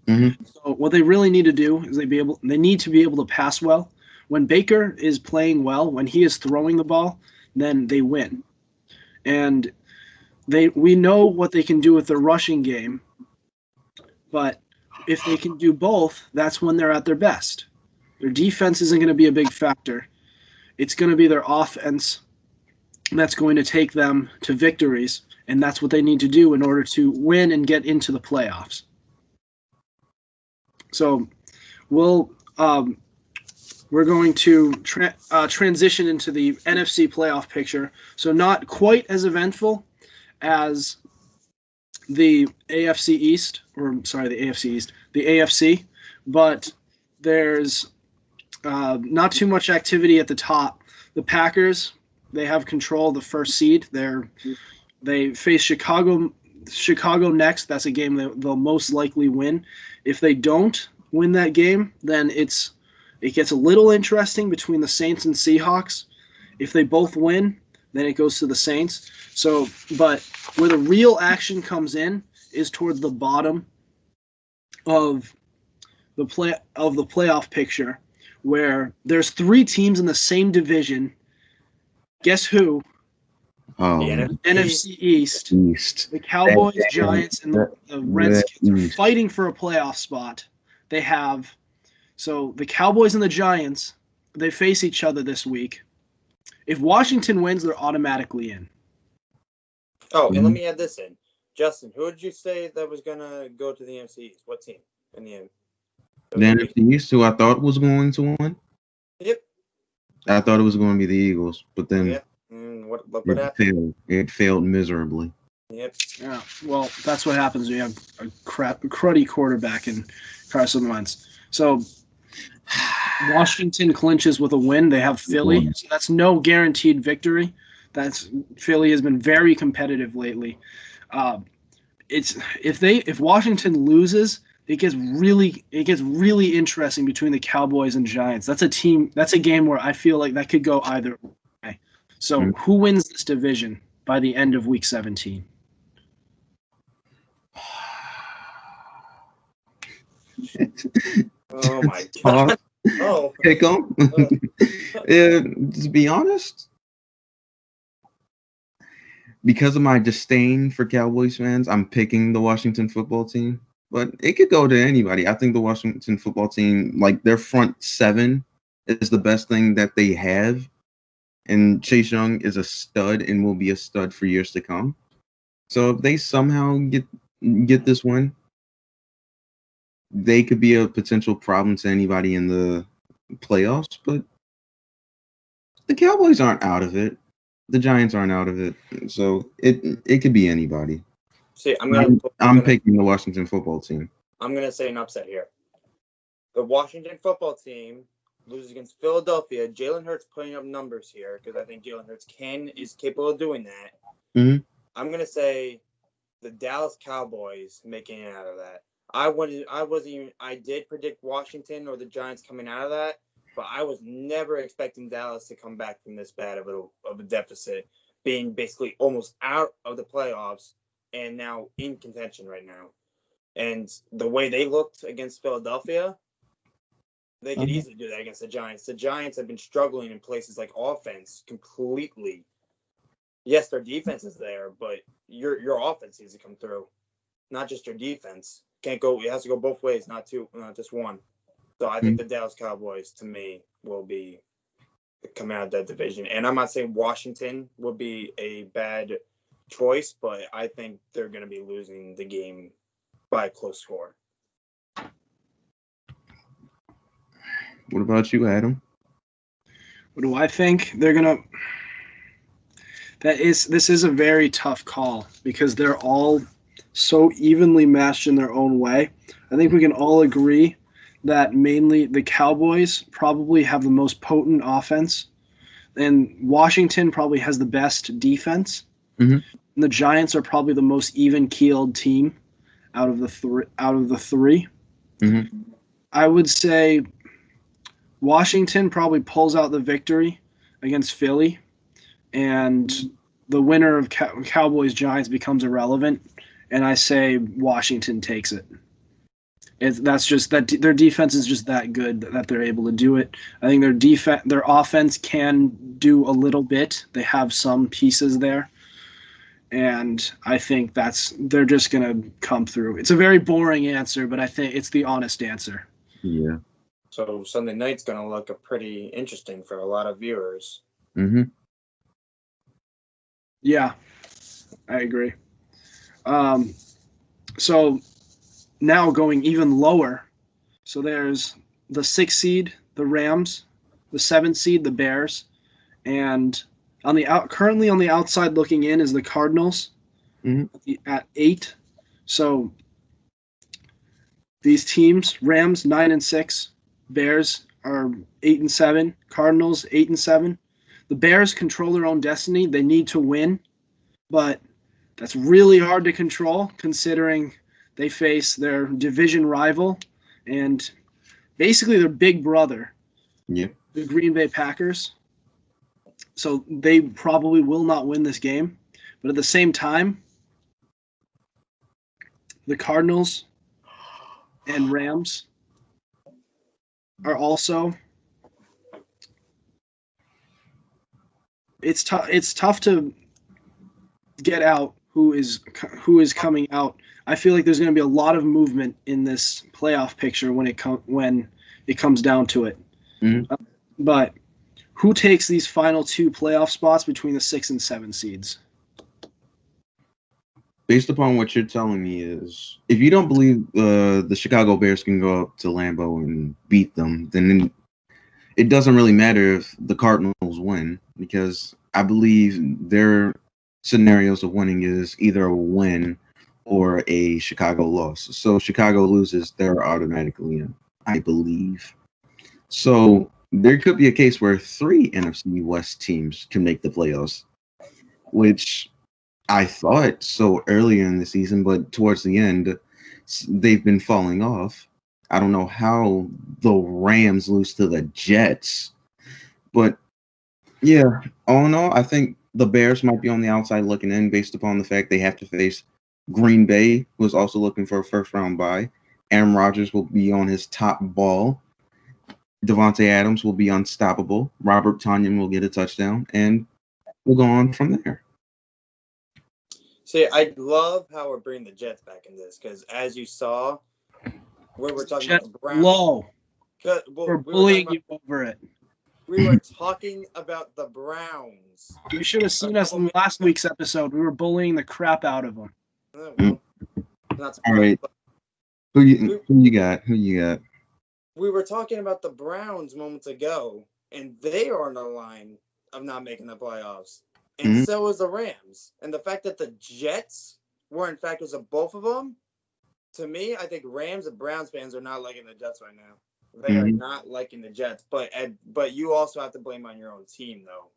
So what they really need to do is they need to be able to pass well. When Baker is playing well, when he is throwing the ball, then they win. And we know what they can do with their rushing game, but if they can do both, that's when they're at their best. Their defense isn't going to be a big factor. It's going to be their offense that's going to take them to victories, and that's what they need to do in order to win and get into the playoffs. So we're going to transition into the NFC playoff picture. So not quite as eventful as the AFC East. The AFC. but there's not too much activity at the top. The Packers, they have control of the first seed. They face Chicago next. That's a game they'll most likely win. If they don't win that game, then it gets a little interesting between the Saints and Seahawks. If they both win, then it goes to the Saints. So, but where the real action comes in is towards the bottom of the playoff picture, where there's 3 teams in the same division. Guess who? NFC East. The Cowboys, Giants, and the Redskins are fighting for a playoff spot. So the Cowboys and the Giants, they face each other this week. If Washington wins, they're automatically in. Oh, and let me add this in. Justin, who did you say that was going to go to the NFC East? What team in the end? The NFC East, who I thought was going to win? Yep. I thought it was going to be the Eagles, but then look what happened. It failed miserably. Yep. Yeah, well, that's what happens when you have a cruddy quarterback in Carson Wentz. So Washington clinches with a win. They have Philly, so that's no guaranteed victory. Philly has been very competitive lately. If Washington loses, it gets really interesting between the Cowboys and Giants. That's a game where I feel like that could go either way. So who wins this division by the end of week 17? Oh my God. Oh. Pick 'em. To be honest, because of my disdain for Cowboys fans, I'm picking the Washington football team. But it could go to anybody. I think the Washington football team, like their front 7, is the best thing that they have. And Chase Young is a stud and will be a stud for years to come. So if they somehow get this win, they could be a potential problem to anybody in the playoffs. But the Cowboys aren't out of it. The Giants aren't out of it. So it could be anybody. See, I'm picking the Washington football team. I'm going to say an upset here. The Washington football team loses against Philadelphia. Jalen Hurts putting up numbers here because I think Jalen Hurts is capable of doing that. Mm-hmm. I'm going to say the Dallas Cowboys making it out of that. I did predict Washington or the Giants coming out of that, but I was never expecting Dallas to come back from this bad of a deficit, being basically almost out of the playoffs and now in contention right now. And the way they looked against Philadelphia, they could easily do that against the Giants. The Giants have been struggling in places like offense completely. Yes, their defense is there, but your offense needs to come through, not just your defense. It has to go both ways, not just one. So I think the Dallas Cowboys, to me, will be coming out of that division. And I'm not saying Washington will be a bad choice, but I think they're going to be losing the game by a close score. What about you, Adam? What do I think? They're going to this is a very tough call because they're all so evenly matched in their own way. I think we can all agree that mainly the Cowboys probably have the most potent offense, and Washington probably has the best defense. Mm-hmm. And the Giants are probably the most even-keeled team out of the three. Mm-hmm. I would say Washington probably pulls out the victory against Philly, and the winner of Cowboys-Giants becomes irrelevant, and I say Washington takes it. That's just that their defense is just that good that they're able to do it. I think their offense can do a little bit. They have some pieces there, and I think they're just gonna come through. It's a very boring answer, but I think it's the honest answer. Yeah. So Sunday night's gonna look pretty interesting for a lot of viewers. Mm-hmm. Yeah, I agree. So now going even lower. So there's the 6th seed, the Rams, the 7th seed, the Bears, and currently on the outside looking in is the Cardinals at 8. So these teams, Rams 9-6, Bears are 8-7, Cardinals 8-7. The Bears control their own destiny. They need to win, but that's really hard to control considering they face their division rival and basically their big brother, the Green Bay Packers. So they probably will not win this game. But at the same time, the Cardinals and Rams are also it's tough to get out who is coming out. I feel like there's going to be a lot of movement in this playoff picture when it comes down to it. Mm-hmm. But who takes these final two playoff spots between the 6 and 7 seeds? Based upon what you're telling me is, if you don't believe the Chicago Bears can go up to Lambeau and beat them, then it doesn't really matter if the Cardinals win, because I believe their scenarios of winning is either a win or a Chicago loss. So Chicago loses, they're automatically in, I believe. So there could be a case where 3 NFC West teams can make the playoffs, which I thought so earlier in the season, but towards the end, they've been falling off. I don't know how the Rams lose to the Jets, but yeah, all in all, I think the Bears might be on the outside looking in based upon the fact they have to face Green Bay, who is also looking for a first-round bye. Aaron Rodgers will be on his top ball. Devontae Adams will be unstoppable. Robert Tonyan will get a touchdown, and we'll go on from there. See, I love how we're bringing the Jets back in this because, as you saw, we were talking about the Browns. Low. We're bullying you over it. We were talking about the Browns. You should have seen us in last week's episode. We were bullying the crap out of them. Well, not surprised. All right. Who you got? We were talking about the Browns moments ago, and they are on the line of not making the playoffs. And so is the Rams. And the fact that the Jets were in factors of both of them, to me, I think Rams and Browns fans are not liking the Jets right now. They are not liking the Jets. But you also have to blame on your own team, though.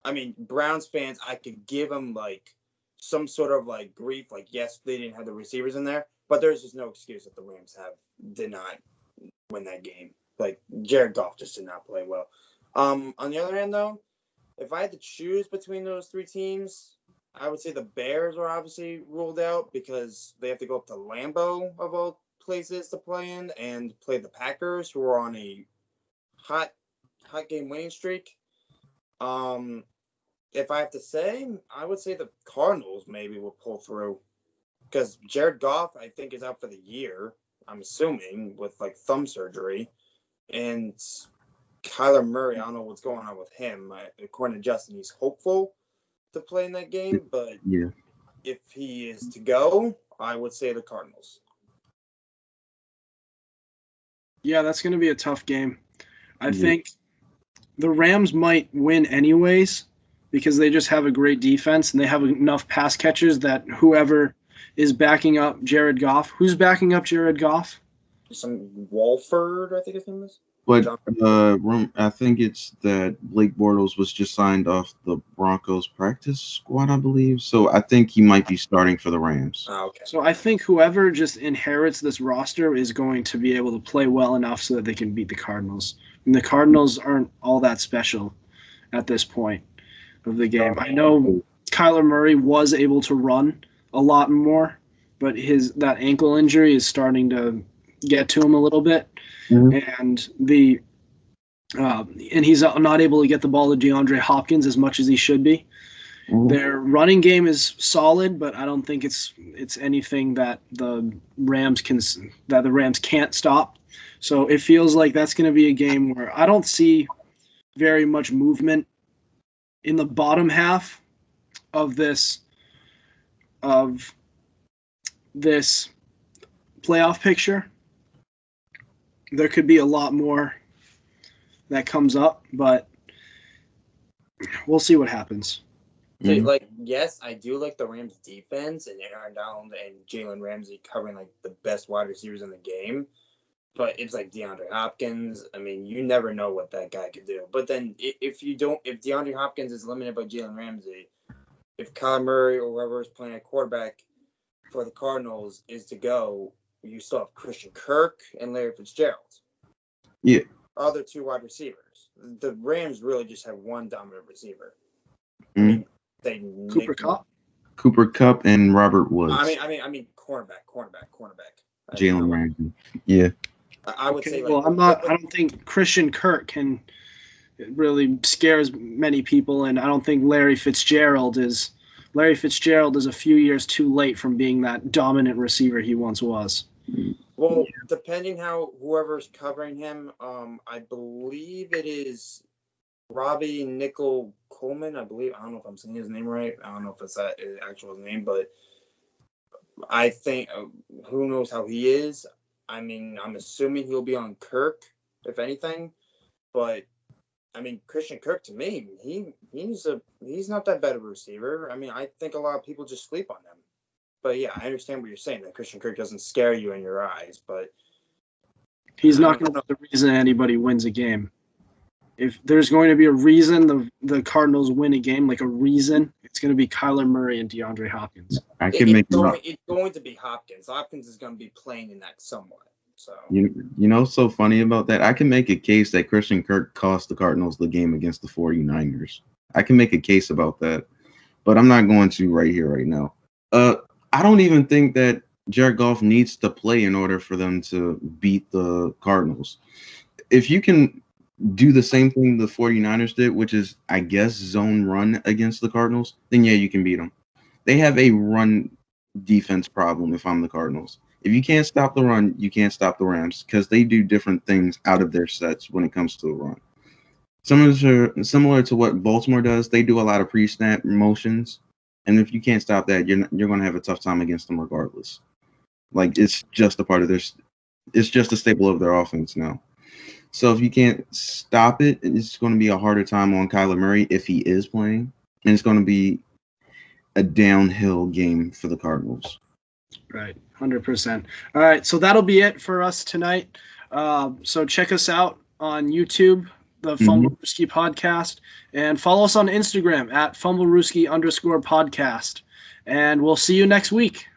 I mean, Browns fans, I could give them, like, some sort of, like, grief. Like, yes, they didn't have the receivers in there. But there's just no excuse that the Rams did not win that game. Like, Jared Goff just did not play well. On the other hand, though, if I had to choose between those 3 teams, I would say the Bears are obviously ruled out because they have to go up to Lambeau of all places to play in and play the Packers, who are on a hot game winning streak. If I have to say, I would say the Cardinals maybe will pull through because Jared Goff, I think, is out for the year, I'm assuming, with like thumb surgery. And Kyler Murray, I don't know what's going on with him. According to Justin, he's hopeful to play in that game, but if he is to go, I would say the Cardinals. Yeah, that's going to be a tough game. I think the Rams might win anyways because they just have a great defense and they have enough pass catchers that whoever is backing up Jared Goff. Who's backing up Jared Goff? Some Walford, I think his name is. But I think it's that Blake Bortles was just signed off the Broncos practice squad, I believe. So I think he might be starting for the Rams. Oh, okay. So I think whoever just inherits this roster is going to be able to play well enough so that they can beat the Cardinals. And the Cardinals aren't all that special at this point of the game. I know Kyler Murray was able to run a lot more, but that ankle injury is starting to get to him a little bit. And and he's not able to get the ball to DeAndre Hopkins as much as he should be. Their running game is solid, but I don't think it's anything that the Rams can't stop. So it feels like that's going to be a game where I don't see very much movement in the bottom half of this playoff picture. There could be a lot more that comes up, but we'll see what happens. So, like, yes, I do like the Rams defense and Aaron Donald and Jalen Ramsey covering like the best wide receivers in the game. But it's like DeAndre Hopkins. I mean, you never know what that guy could do. But then if DeAndre Hopkins is limited by Jalen Ramsey, if Kyler Murray or whoever is playing at quarterback for the Cardinals is to go, you still have Christian Kirk and Larry Fitzgerald. Yeah. Other two wide receivers. The Rams really just have one dominant receiver. Mm-hmm. Cooper Kupp and Robert Woods. I mean, cornerback. Jalen Ramsey. Yeah. I would say. Well, I don't think Christian Kirk can really scares many people, and I don't think Larry Fitzgerald is. Larry Fitzgerald is a few years too late from being that dominant receiver he once was. Well, depending how whoever's covering him, I believe it is Robbie Nickel Coleman. I don't know if I'm saying his name right. I don't know if it's that actual name, but I think who knows how he is. I mean, I'm assuming he'll be on Kirk, if anything. But I mean, Christian Kirk to me, he's not that bad of a receiver. I mean, I think a lot of people just sleep on him. But yeah, I understand what you're saying, that Christian Kirk doesn't scare you in your eyes, but he's not going to be the reason anybody wins a game. If there's going to be a reason the Cardinals win a game, like a reason, it's going to be Kyler Murray and DeAndre Hopkins. It's going to be Hopkins. Hopkins is going to be playing in that somewhat. So you know, so funny about that. I can make a case that Christian Kirk cost the Cardinals the game against the 49ers. I can make a case about that, but I'm not going to right here, right now. I don't even think that Jared Goff needs to play in order for them to beat the Cardinals. If you can do the same thing the 49ers did, which is, I guess, zone run against the Cardinals, then yeah, you can beat them. They have a run defense problem if I'm the Cardinals. If you can't stop the run, you can't stop the Rams because they do different things out of their sets when it comes to the run. Similar to what Baltimore does, they do a lot of pre-snap motions. And if you can't stop that, you're going to have a tough time against them regardless. Like, it's just a part of it's just a staple of their offense now. So if you can't stop it, it's going to be a harder time on Kyler Murray if he is playing. And it's going to be a downhill game for the Cardinals. Right, 100%. All right, so that'll be it for us tonight. So check us out on YouTube, the Fumblerooski Podcast, and follow us on Instagram at Fumblerooski_podcast. And we'll see you next week.